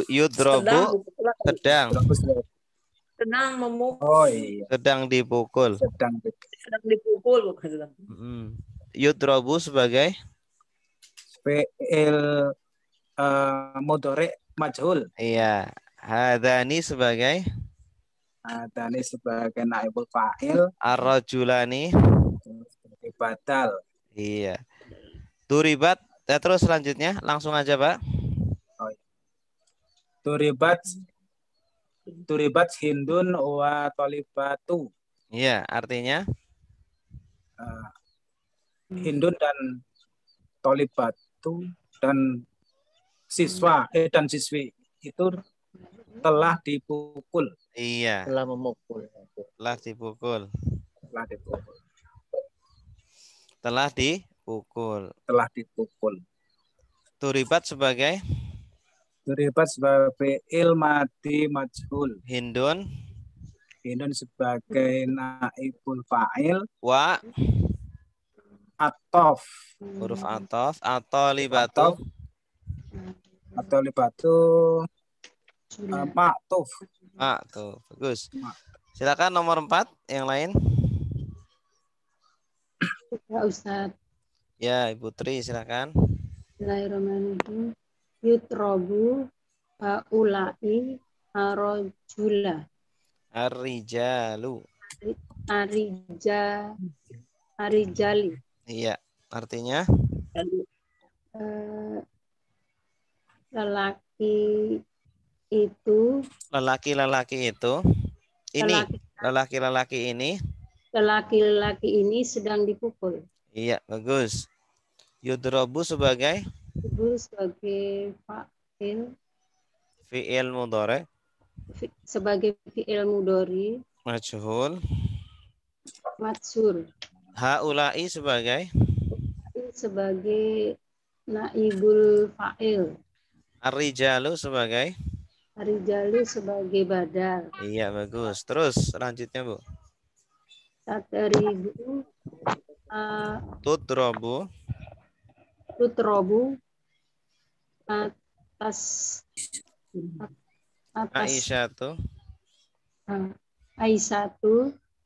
yudrobu sedang memukul. Oh iya. Sedang dipukul. Sedang dipukul bukan sedang. Yudrobu sebagai fi'il mudhari majhul. Iya. Hadani sebagai naibul fa'il. Ar-rajulani sebagai badal. Iya. Duribat. Ya, terus selanjutnya langsung aja Pak. Duribat Hindun wa Tolibatu. Iya, artinya Hindun dan Tolibatu dan siswa dan siswi itu telah dipukul. Iya. Telah memukul. Telah dipukul. Telah dipukul. Duribat sebagai fi'il madi majhul. Hindun sebagai naibul fa'il. Wa atof. Huruf atof. Atau libatu ma'tuf. Tuh, bagus. Silakan nomor 4 yang lain. Ya Ustaz. Ya, Ibu Tri silakan. Bismillahirrahmanirrahim. Yutrobu haulai arojula. Ar-rijalu. Arijali. Iya, artinya Lelaki itu. Lelaki-lelaki itu. Lelaki-lelaki ini. Lelaki-lelaki ini sedang dipukul. Iya, bagus. Yudrobu sebagai fa'il. Fi'il mudhari. Sebagai fi'il mudhari. Majhul. Haulai sebagai naibul fa'il. Ar-rijalu sebagai badal. Iya, bagus. Terus selanjutnya, Bu. Tatribu tutrobu atas Aisyatu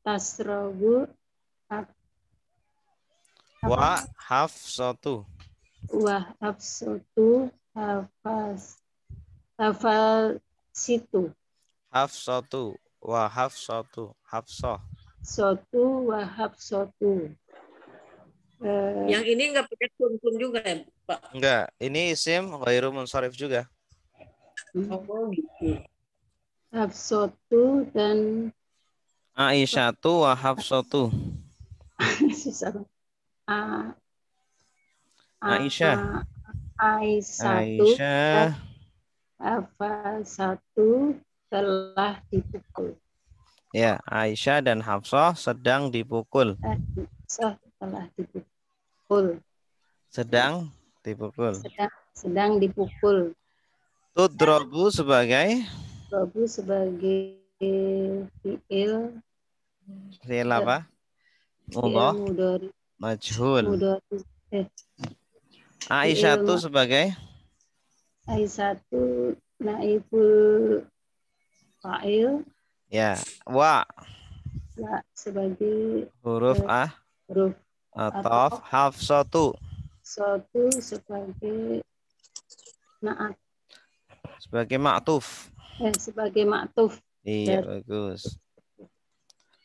tasrobu wa hafsatu hafal situ wa hafsatu hafsah sotu wa hafsatu. Yang ini nggak pakai sun juga ya Pak? Enggak, ini isim ghairu munsharif juga. Oh gitu. Hafsatu dan Aisyatu wa hafsatu. Aisyah dan Hafsatu telah dipukul. Ya, Aisyah dan Hafsah sedang dipukul. Telah dipukul. sedang dipukul. sedang dipukul. Tudrobu sebagai Robu sebagai fiil fi'il apa? fiil Mudhari, mudhari majhul. mudhari Aisyatu sebagai Aisyatu naibul fa'il ya, wa la sebagai huruf huruf ataf, hafsatu suatu sebagai naat sebagai ma'tuf. sebagai maktuf. Iya, bagus.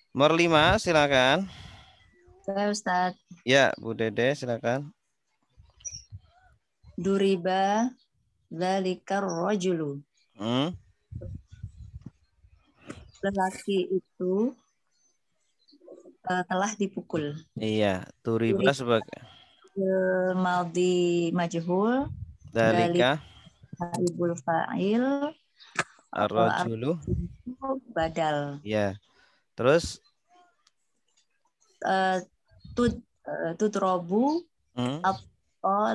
Nomor 5, silakan. Saya Ustaz. Ya, Bu Dede, silakan. Duriba dzalikar rajulu. Lelaki itu telah dipukul. Iya, duriba sebagai Maldi majhul. dalika Naibul fa'il. ar-rajulu Badal. ya. Terus tutrobu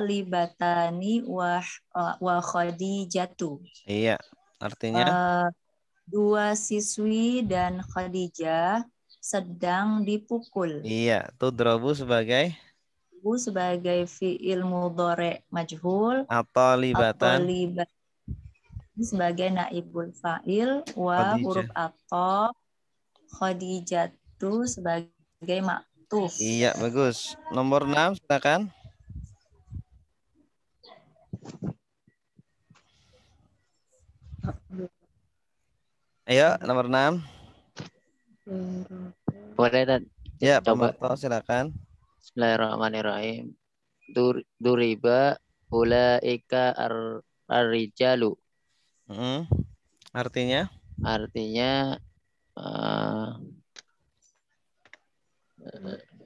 libatani wa khadijatu. Iya, artinya dua siswi dan Khadijah sedang dipukul. iya, tudrabu sebagai fi'il mudhari majhul atau libatan sebagai naibul fa'il wa Khadijah. huruf ataf Khadijatu sebagai maktuf. Iya, bagus. Nomor 6, silakan. Ayo, nomor 6. Boleh, Tad? Ya, Coba. Pemarto, silakan. Bismillahirrahmanirrahim. Duriba ulaika ar-rijalu. Artinya? Artinya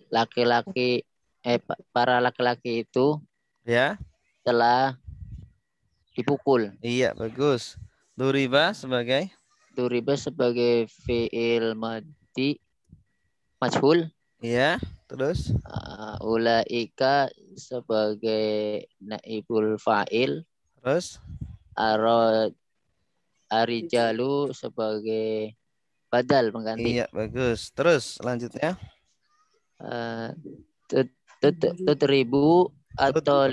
laki-laki para laki-laki itu Ya. telah dipukul. Iya, bagus. Duriba sebagai fi'il madhi majhul. iya, terus Ulaika sebagai naibul fa'il. terus Arijalu sebagai badal pengganti. iya, bagus. Terus selanjutnya Tutribu atau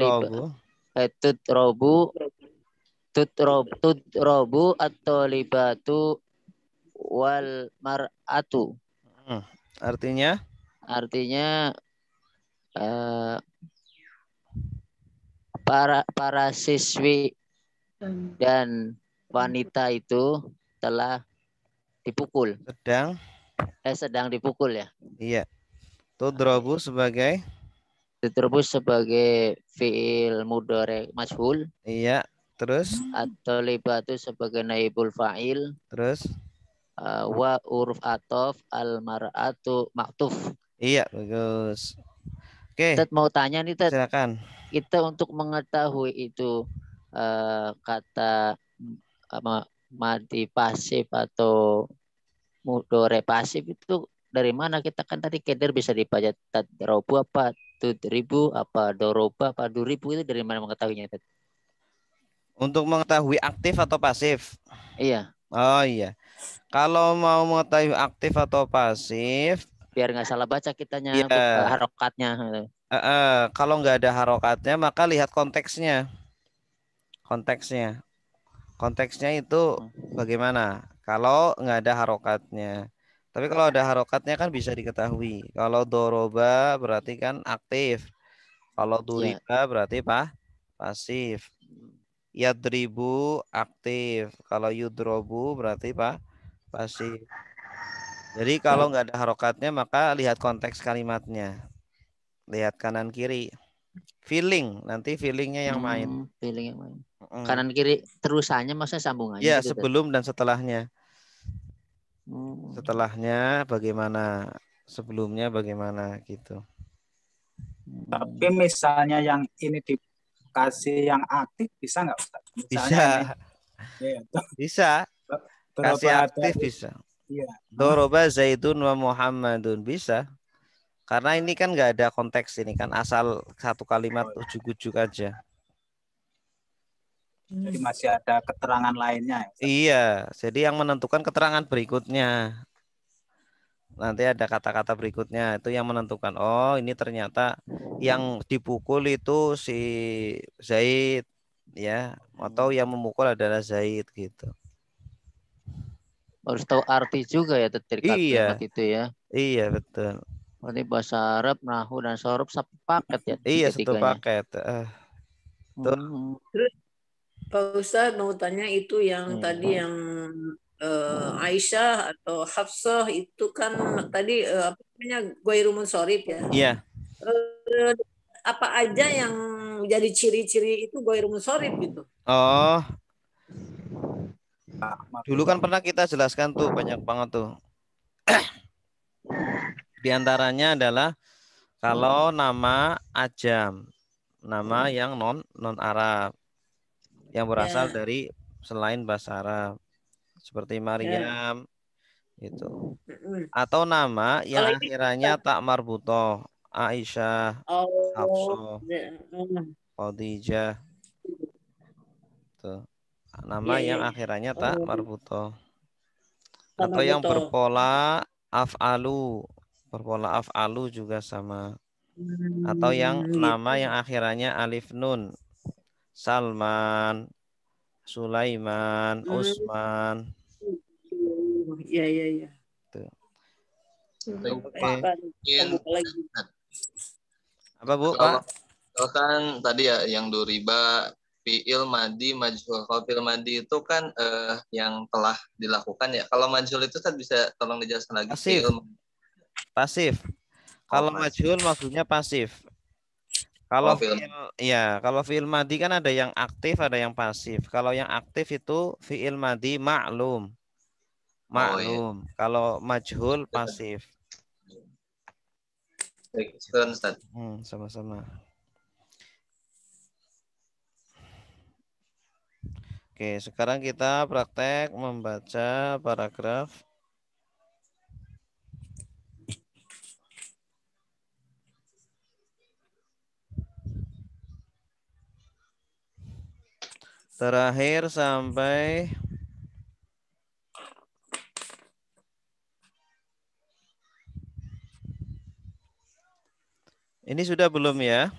tutrobu atau libatu wal mar'atu. Artinya para siswi dan wanita itu telah dipukul. Sedang dipukul ya. Iya. Tudrobu sebagai fi'il mudhari majhul. Iya. Terus atau libatu sebagai naibul fa'il. Terus wa uruf atof al mar'atu maktuf. Iya, bagus. Oke. Ted mau tanya nih, Ted. Silakan. Kita untuk mengetahui itu kata madi pasif atau mudhari pasif itu dari mana? Kita kan tadi keder bisa dibaca tadrobu apa tudribu apa doroba apa duribu, itu dari mana mengetahuinya, Ted? Untuk mengetahui aktif atau pasif? Iya. Oh iya. Kalau mau mengetahui aktif atau pasif, biar nggak salah baca kitanya, harokatnya. Kalau nggak ada harokatnya, maka lihat konteksnya. Konteksnya itu bagaimana? Kalau nggak ada harokatnya. Tapi kalau ada harokatnya kan bisa diketahui. Kalau doroba berarti kan aktif. Kalau duriba berarti pasif. Yadribu aktif. Kalau yudrobu berarti pasif. Jadi kalau nggak ada harokatnya maka lihat konteks kalimatnya. Lihat kanan kiri. Nanti feelingnya yang main. Feeling yang main. Kanan kiri terusannya maksudnya sambungannya. Ya, gitu, sebelum dan setelahnya. Setelahnya bagaimana? Sebelumnya bagaimana gitu. Tapi misalnya yang ini dikasih yang aktif bisa nggak, Ustaz? Bisa. Bisa. Kasih aktif bisa. Iya. Doroba Zaidun wa Muhammadun bisa. Karena ini kan nggak ada konteks ini kan, asal satu kalimat ujuk-ujuk aja. Jadi masih ada keterangan lainnya. Ya, Ustaz? Iya, jadi yang menentukan keterangan berikutnya. Nanti ada kata-kata berikutnya itu yang menentukan. Oh, ini ternyata yang dipukul itu si Zaid, ya, atau yang memukul adalah Zaid gitu. Harus tahu arti juga ya dari Iya, kalimat itu ya. iya betul. Berarti bahasa Arab, nahu dan sorab satu paket ya Iya, satu tiga-tiganya. paket. Tuh. Terus Pak Ustadz mau tanya itu yang tadi yang Aisyah atau Hafsah itu kan tadi apa namanya Ghairu Munsorif ya. Iya. Apa aja yang jadi ciri-ciri itu Ghairu Munsorif gitu? Oh. Dulu kan pernah kita jelaskan tuh banyak banget tuh. Di antaranya adalah kalau nama ajam, nama yang non Arab, yang berasal dari selain bahasa Arab, seperti Maryam, itu. Atau nama yang akhirnya tak marbutoh, Aisyah, Hafsah, Khadijah, tuh. Nama yang akhirnya tak marbutoh. Atau yang berpola af'alu. Berpola af'alu juga sama. Atau yang nama yang akhirannya alif nun. Salman, Sulaiman, Usman. Iya. Tuh. Oke. Apa Bu, Pak? Kalau kan tadi ya yang duriba, fi'il madi, majhul. Kalau fi'il madi itu kan yang telah dilakukan ya. Kalau majhul itu kan bisa tolong dijelaskan lagi. Pasif. Pasif. Kalau majhul maksudnya pasif. Kalau kalau fi'il madi kan ada yang aktif, ada yang pasif. Kalau yang aktif itu fi'il madi ma'lum. Maklum. Kalau majhul pasif. Baik, silakan Ustaz. Sama-sama. Oke, sekarang kita praktek membaca paragraf. Terakhir sampai ini sudah belum ya?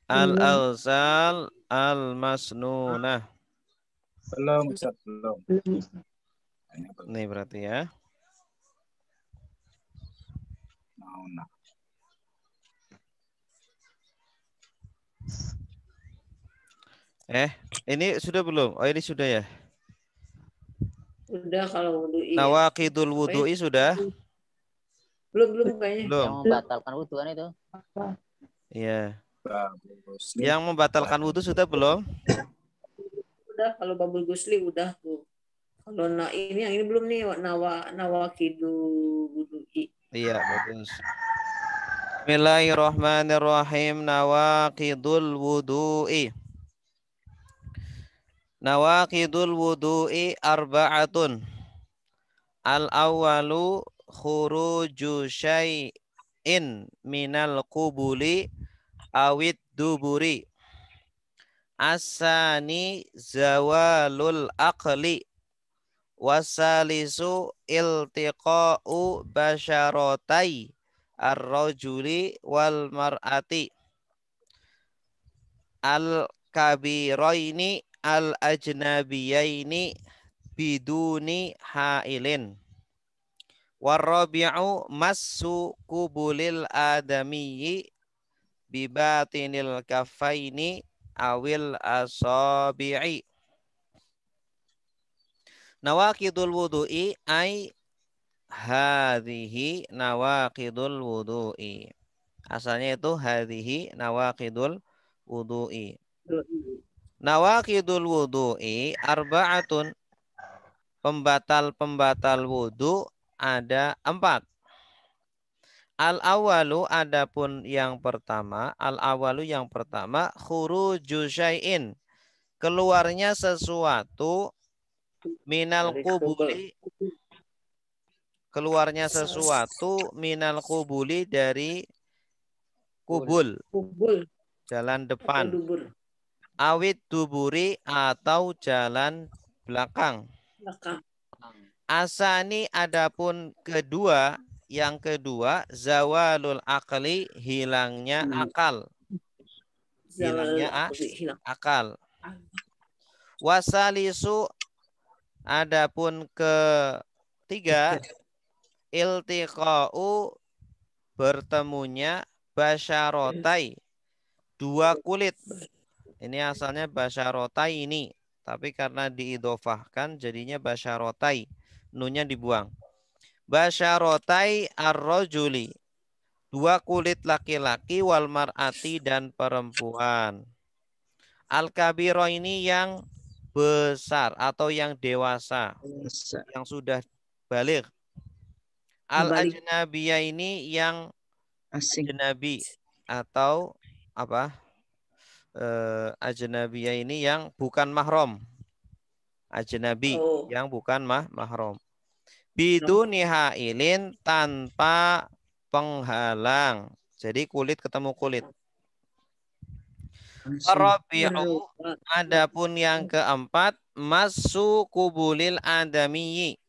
Al-awsal al-masnunah. Belum, Ustaz, belum. Ini berarti ya. Ini sudah belum? Oh, ini sudah ya? Sudah kalau wudu'i. Nawaqidul wudu'i sudah? Belum kayaknya. Belum. Yang membatalkan wudu kan itu? Iya. Yang membatalkan wudu sudah belum? Udah, kalau babul gusli udah tuh. Kalau ini yang ini belum nih nawaqidul wudu'i. Iya, bagus. Bismillahirrahmanirrahim. Nawaqidul wudu'i. Nawaqidul wudu'i arba'atun. Al-awwalu khuruju syai'in minal qubuli awid duburi. Asani zawalul aqli. Wasalisu iltiqa'u basyaratai ar-rajuli wal mar'ati. Al-kabiraini al-ajnabiyaini biduni hailin. Warabi'u massu kubulil adamiyyi bibatinil kafaini awil asabi'i. Nawaqidul wudu'i ay hadhihi nawaqidul wudu'i. Asalnya itu hadhihi nawaqidul wudu'i. Nawaqidul wudu'i arba'atun. Pembatal-pembatal wudu ada 4. Al-awalu adapun yang pertama, khuruju syai'in. Keluarnya sesuatu minal qubuli. keluarnya sesuatu minal kubuli dari kubul, jalan atau depan, dubur. awit duburi atau jalan belakang. Belakang. Asani adapun kedua, yang kedua zawalul akli, hilangnya akal. Hilangnya akal. Wasalisu adapun ketiga, iltiqa'u bertemunya basyarotai, dua kulit. Ini asalnya basyarotai ini, tapi karena diidofahkan jadinya basyarotai, nunnya dibuang. Basyarotai ar-rajuli, dua kulit laki-laki, wal mar'ati dan perempuan. Al-kabiro ini yang besar atau yang dewasa, yang sudah balik. Al-ajnabiyah ini yang ajnabi atau apa? Ajnabiyah ini yang bukan mahram. Ajnabi yang bukan mahram. Biduni hailin, tanpa penghalang. Jadi kulit ketemu kulit. Rabi'u adapun yang keempat, masu kubulil adamiyyi,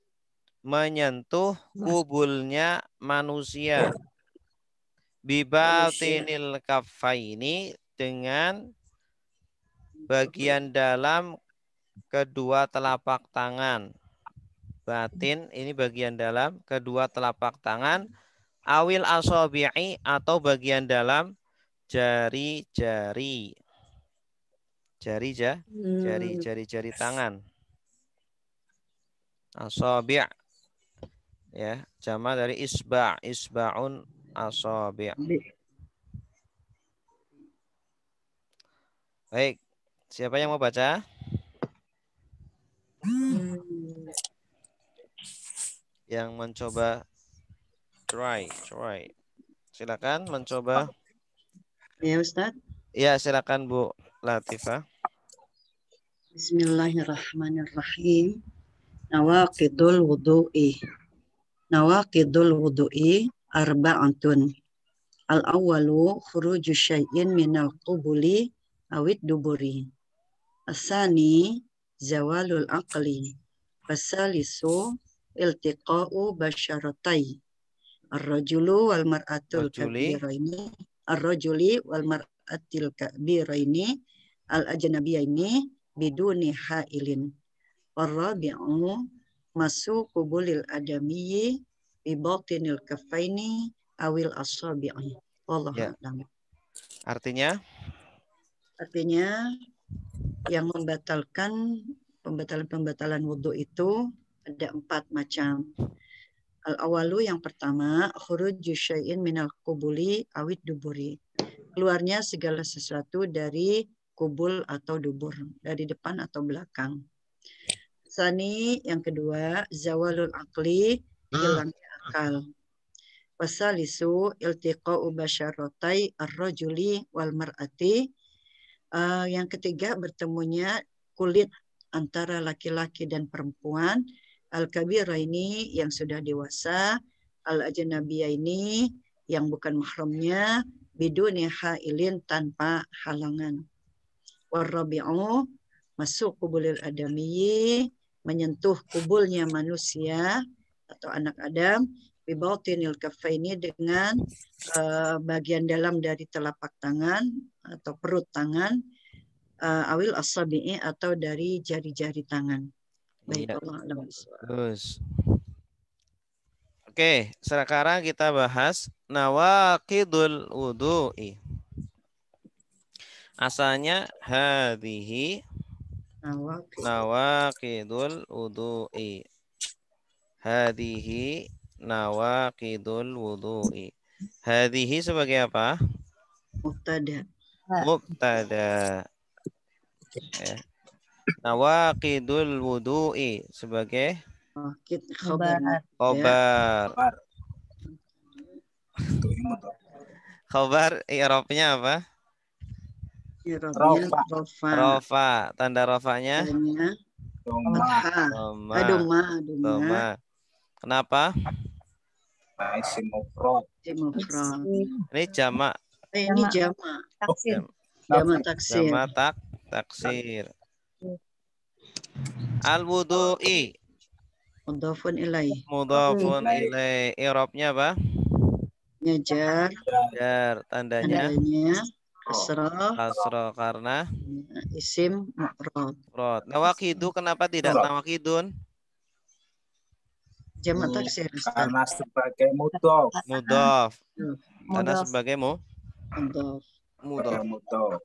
menyentuh kubulnya manusia. Bibatinil kaffaini, dengan bagian dalam kedua telapak tangan. Batin ini bagian dalam kedua telapak tangan. Awil asabi'i atau bagian dalam jari-jari. Jari-jari tangan. Asabi', ya, jama dari isba', isba'un asabi'. Baik, siapa yang mau baca? Yang mencoba try. Silakan mencoba. Ya Ustaz. Ya, silakan Bu Latifah. Bismillahirrahmanirrahim. Nawaqidul wudu'i. Nawaqidul wudu'i arba'atun. Al-awwalu khuruju syai'in minal qubuli awid duburi. Asani zawalul aqli. Fasalisu iltiqa'u basyaratai. Ar-rajulu wal mar'atul kabiraini. Ar-rajuli wal mar'atil kabiraini. Al-ajnabiyaini biduni hailin. War-rabi'u masu kubulil adamiyyi bi batinil kaffaini awil asabi'i. Wallahu a'lam. Artinya yang membatalkan pembatalan wudhu itu ada 4 macam. Al-awalu yang pertama, khuruju syai'in minal qubuli awid duburi. Keluarnya segala sesuatu dari kubul atau dubur, dari depan atau belakang. Sani yang kedua, zawalul akli, hilangnya akal. Wasalisu iltiqa'u basyaratai ar-rajuli wal mar'ati. Yang ketiga, bertemunya kulit antara laki-laki dan perempuan. Al-kabira ini yang sudah dewasa, al-ajnabiyah ini yang bukan mahramnya, biduni hailin tanpa halangan. War-rabi'u masuk kubulil adamiyyi, menyentuh kubulnya manusia atau anak Adam, bibautinil kaffaini, dengan bagian dalam dari telapak tangan atau perut tangan, awil asabi'i atau dari jari-jari tangan. Baik, ya. Allah alam. Terus. Oke, sekarang kita bahas nawaqidul wudu'i. Asalnya hadhihi nawaqidul wudu'i. Hadhihi nawaqidul wudu'i. Hadhihi sebagai apa? Mubtada. Ya. Nawaqidul wudu'i sebagai khobar. Khobar i'rabnya apa? Rofa. Tanda rofanya? Doma. Kenapa? Isim mufrad. Isim mufrad. Ini jamak. Ini jamak. Taksir. Jamak taksir. Jamak taksir. Al-wudu'i. Mudhafun ilaih. Mudhafun ilaih. I'rabnya apa? Jar. Jar. Tandanya Tandanya kasrah. kasrah karena Isim mufrad. mufrad. Nawakidu kenapa tidak nawakidun? Jamak taksir. Ustaz. Karena sebagai mudhof. Mudhaf. Karena Mudhaf. sebagai Mudhaf. mudhaf. Mudhof.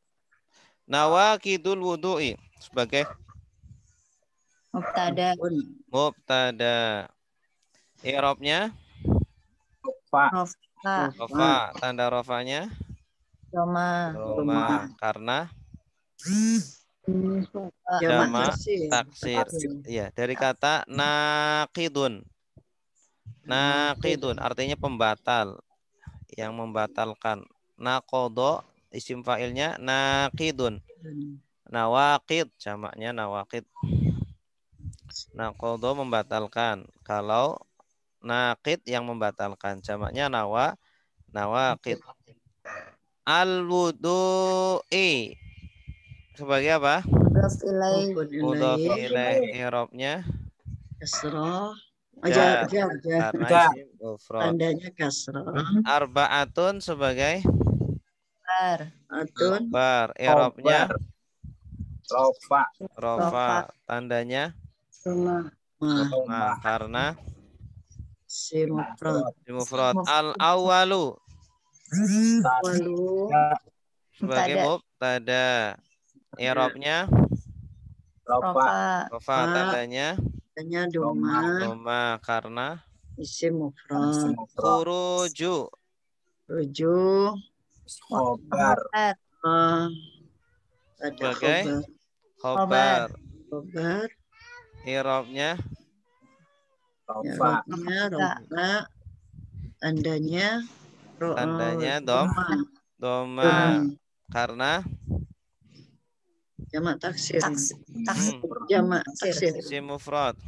Nawakidul wudu'i sebagai Mubtada. mubtada. I'rabnya Fa. Rofa. rafa. Tanda rafanya Doma. Roma. Karena Jamak jamak taksir. taksir. Iya, dari kata naqidun. Naqidun artinya pembatal, yang membatalkan. Naqodo isim fa'ilnya naqidun. Nawaqid jamaknya nawaqid. Naqodo membatalkan. Kalau naqid yang membatalkan, jamaknya nawaqid. Al-wudu'i sebagai apa? Mudhaf ilaih. Mudhaf ilaih. I'rabnya Kasrah. jar. Jar. Karena Jar. isim mufrad. Tandanya kasrah. Arba'atun sebagai Bar. Atun. bar. I'rabnya Rofa. rofa. Tandanya Ma. ma. Karena Isim mufrad. isim mufrad. Al-awwalu Walu. sebagai Mubtada. mubtada. I'rabnya Rofa. Rofa. rofa. Tandanya Tandanya doma. doma. Karena Isim mufrad. khuruju Rujuk. Khobar. Khobar. Ada sebagai Khobar. khobar. khobar. I'rabnya Rofa. Robnya roba. Tandanya tandanya doma. doma. Karena Jamak taksir. Taksir. Jamak taksir. isim mufrad.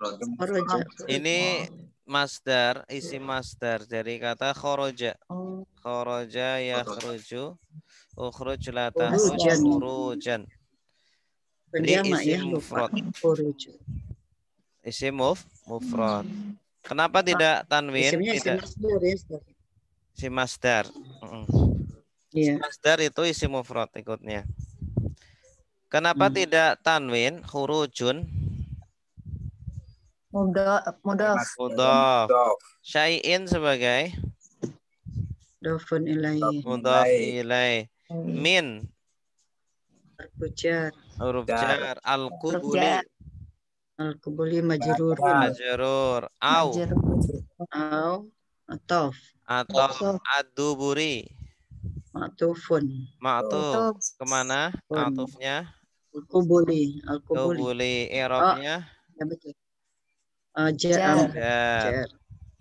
Kharaja. Ini masdar, isim masdar dari kata kharaja. Oh. Kharaja yakhruju, ukhruj la Khurujan. takhruj khurujan. Jadi Penjamak ya, isim lupa. mufrad. Khuruj. Isim mufrad. Kenapa tidak tanwin? Isimnya isim Tidak masdar ya. Ustaz? isim masdar. Iya. Masdar itu isim mufrad ikutnya. Kenapa tidak tanwin? Khurujun Mudhaf. mudhaf. Mudhof. Syai'in sebagai Dofun ilaih. mudhaf ilaih. Min Al-Kujar. huruf Jar. jar. Al-qubuli Jar. Al-Kubuli majrurun. majrur. Au Au. Atof. atau ad-duburi. Ma'tufun. Ma'tuf kemana? Fun. Atufnya Al-Kubuli. Al-Kubuli. kubuli. I'rabnya Ya betul. Jar. jar.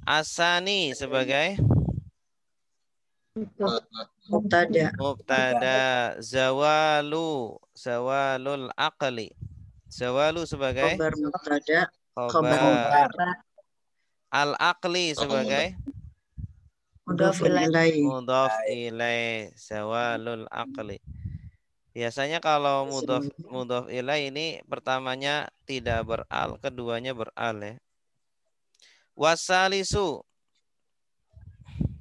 Asani sebagai Mubtada. mubtada. Zawalul aqli. Zawalu sebagai Khobar mubtada. khobar. Al-aqli sebagai Mudhaf Dofun ilaih. ilaih. mudhaf ilaih. Zawalul aqli. Biasanya kalau mudhaf ilaih ini pertamanya tidak beral, keduanya beral ya. Wasalisu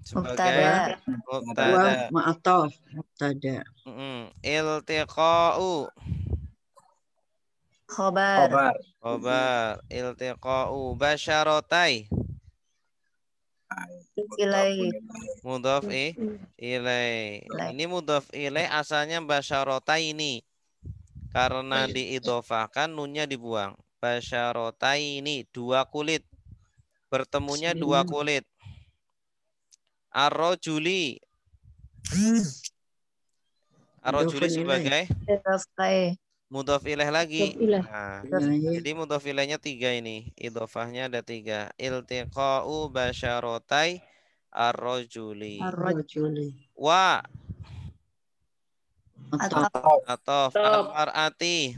sebagai mubtada. Wa ma'atof. Mubtada. Iltiqa'u Khobar. Khobar. khobar. Iltiqa'u basyaratai Ilaih. mudhaf ilaih. Ini mudhaf ilaih asalnya basyaratai ini. Karena diidhofahkan nunnya dibuang. Basyaratai ini dua kulit. Bertemunya dua kulit. Ar-rajuli. Ar-rajuli sebagai Mudhaf ilaih. mudhaf ilaih lagi. Mudhaf ilaih. Nah, Ilaih. jadi mudhaf ilaihnya 3 ini. Idhofahnya ada 3. Iltiqa'u basyaratai ar-rajuli. Rajuli. Wa Atof. atof al-mar'ati.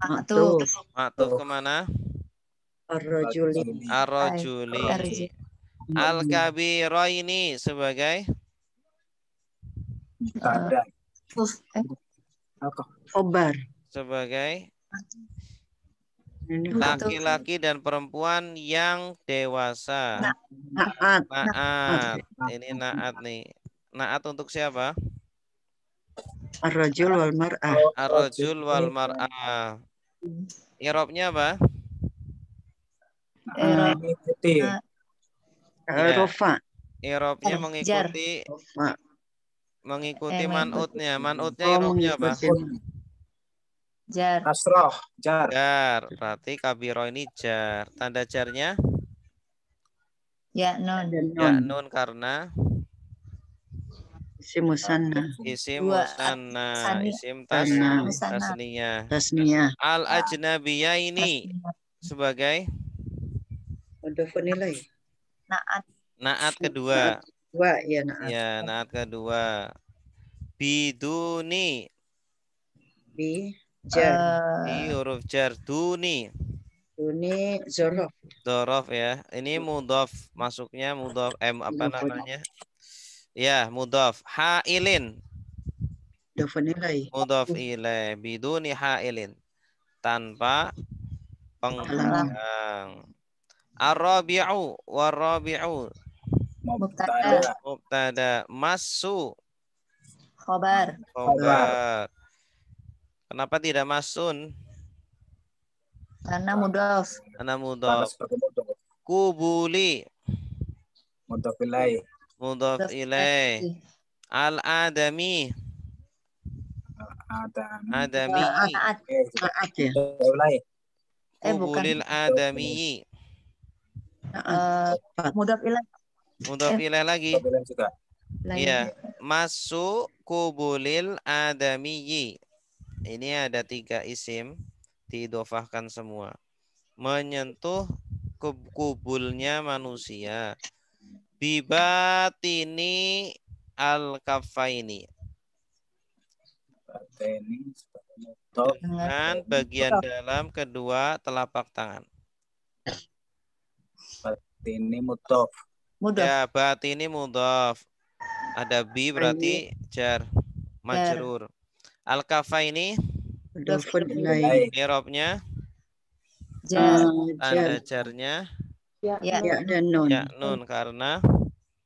Ma'tuf. Ma'tuf kemana? Ar-rajuli. Ar-rajuli. Al-kabiraini sebagai Ada. Khobar. sebagai Ini laki-laki dan perempuan yang dewasa. naat. Naat. Ini naat nih. Naat untuk siapa? Ar-rajul wal mar'ah. Ar-rajul wal mar'ah. Irobnya apa? Mengikuti. Iya. Rofa. Irobnya mengikuti Rofa. mengikuti man'utnya. Man'utnya Oh, irobnya apa? mengikuti. Jar. Kasroh. Jar. Jar. Berarti kabiro ini jar. Tanda jarnya? Ya non. Ya nun karena Isim musanna. isim Dua, musanna. sani. Isim Musanna. tasniyah. Tasniyah. Al ajnabiyah ini sebagai Mudhafun nilai. Naat. naat kedua. Dua ya naat. Ya, naat kedua. Biduni. Bi jar. Di huruf jar. Duni. Duni zorof. Dorof ya. Ini mudhof. Masuknya mudhof. Apa namanya? Ya, mudhof. Hailin. Mudhafun nilai. Mudhof ilaih. Biduni hailin. Tanpa penghalang. Ar-rabi'u. War-rabi'u. Mubtada. Mubtada. Masu. Khobar. Khobar. Kenapa tidak masun? Karena mudhof. Karena mudhof. Kubuli. Mudhof ilaih. Mudhof ilaih. Al-adami. Adami. Naat. Naat ya. Ilaih. Bukan. Kubulil adami. Mudhof ilaih. Mudhof ilaih lagi. Mudhof ilaih juga. Iya. Masu kubulil adami. Ini ada 3 isim diidofahkan semua. Menyentuh kubulnya manusia. Bibatini al-kafaini. Batini sebagai mudhof. Dengan bagian dalam kedua telapak tangan. Batini mudhof. Mudhof. Ya, batini mudhof. Ada bi berarti jar majrur. Al-kafaini Mudhafun nilai. irobnya Jar. tanda jarnya Ya. dan nun. ya nun karena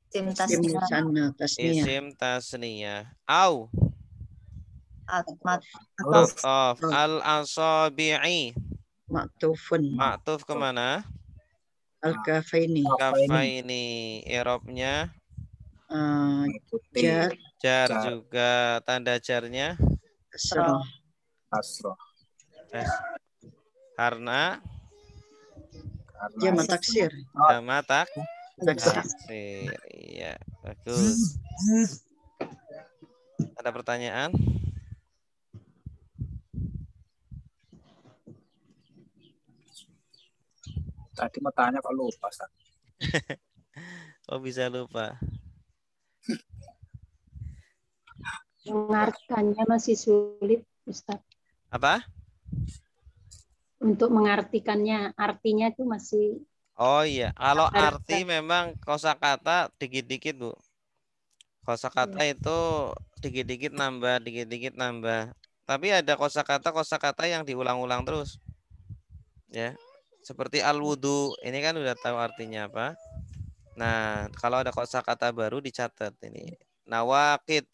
Isim Isim tasniyah. musanna tasniyah. isim tasniyah. Au Atmat. ma'tuf al-asabi'i. Maktufun. Ma'tuf kemana? Al-kafaini. Kafaini irobnya Mengikuti. Jar. jar juga tanda jarnya Kasroh. Kasroh. karena Jama taksir. sama Taksir. taksir. Iya, bagus. Ada pertanyaan? Tadi mau tanya kok lupa, Ustaz. Oh, bisa lupa. Mengartikannya masih sulit, Ustaz. Apa? Untuk mengartikannya, artinya itu masih Oh iya, kalau arti memang kosakata dikit-dikit, Bu. Kosakata itu dikit-dikit nambah, dikit-dikit nambah. Tapi ada kosakata yang diulang-ulang terus. Ya. Seperti al-wudu, ini kan udah tahu artinya apa. Nah, kalau ada kosakata baru dicatat ini. Nawakid.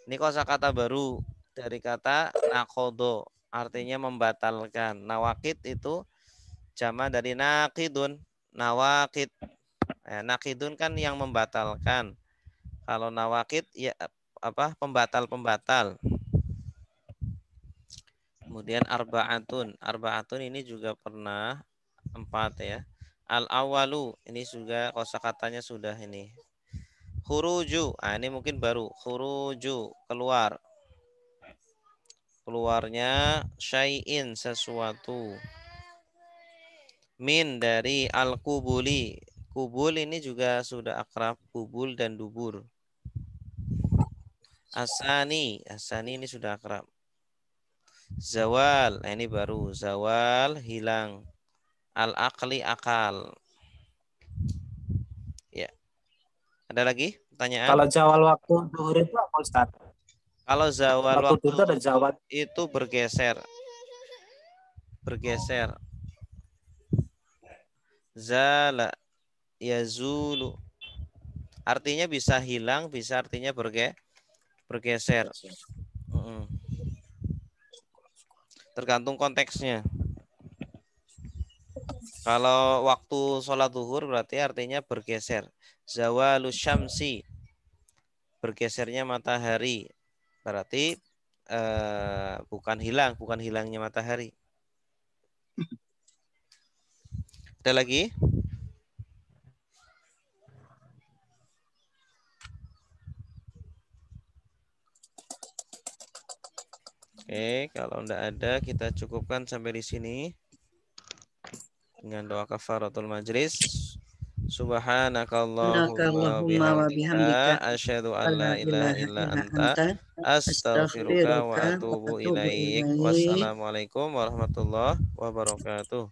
Ini kosakata baru dari kata nakodo, artinya membatalkan. Nawakid itu jama dari nakidun. Nawakid. Nakidun kan yang membatalkan. Kalau nawakid ya apa? Pembatal-pembatal. Kemudian arba'atun. Arba'atun ini juga pernah 4 ya. Al-awalu ini juga kosakatanya sudah ini. Khuruju, ini mungkin baru. Khuruju, keluar. Keluarnya syai'in, sesuatu. Min dari al-kubuli. Kubul ini juga sudah akrab. Kubul dan dubur. Asani ini sudah akrab. Zawal, ini baru. Zawal, hilang. Al-aqli akal. Ya. Ada lagi pertanyaan? Kalau zawal waktu duhur itu apa Ustaz? Kalau zawal Waktu waktu itu ada zawal. itu bergeser. Bergeser. Zala yazulu. Artinya bisa hilang, bisa artinya bergeser. Tergantung konteksnya. Kalau waktu sholat zuhur berarti artinya bergeser. Zawalus syamsi. Bergesernya matahari. Berarti bukan hilang, bukan hilangnya matahari. Ada lagi? Oke, kalau tidak ada kita cukupkan sampai di sini dengan doa kafaratul majlis. Subhanakallahumma wa bihamdika asyhadu an la ilaha illa anta astaghfiruka wa atubu ilaik. Wassalamualaikum warahmatullahi wabarakatuh.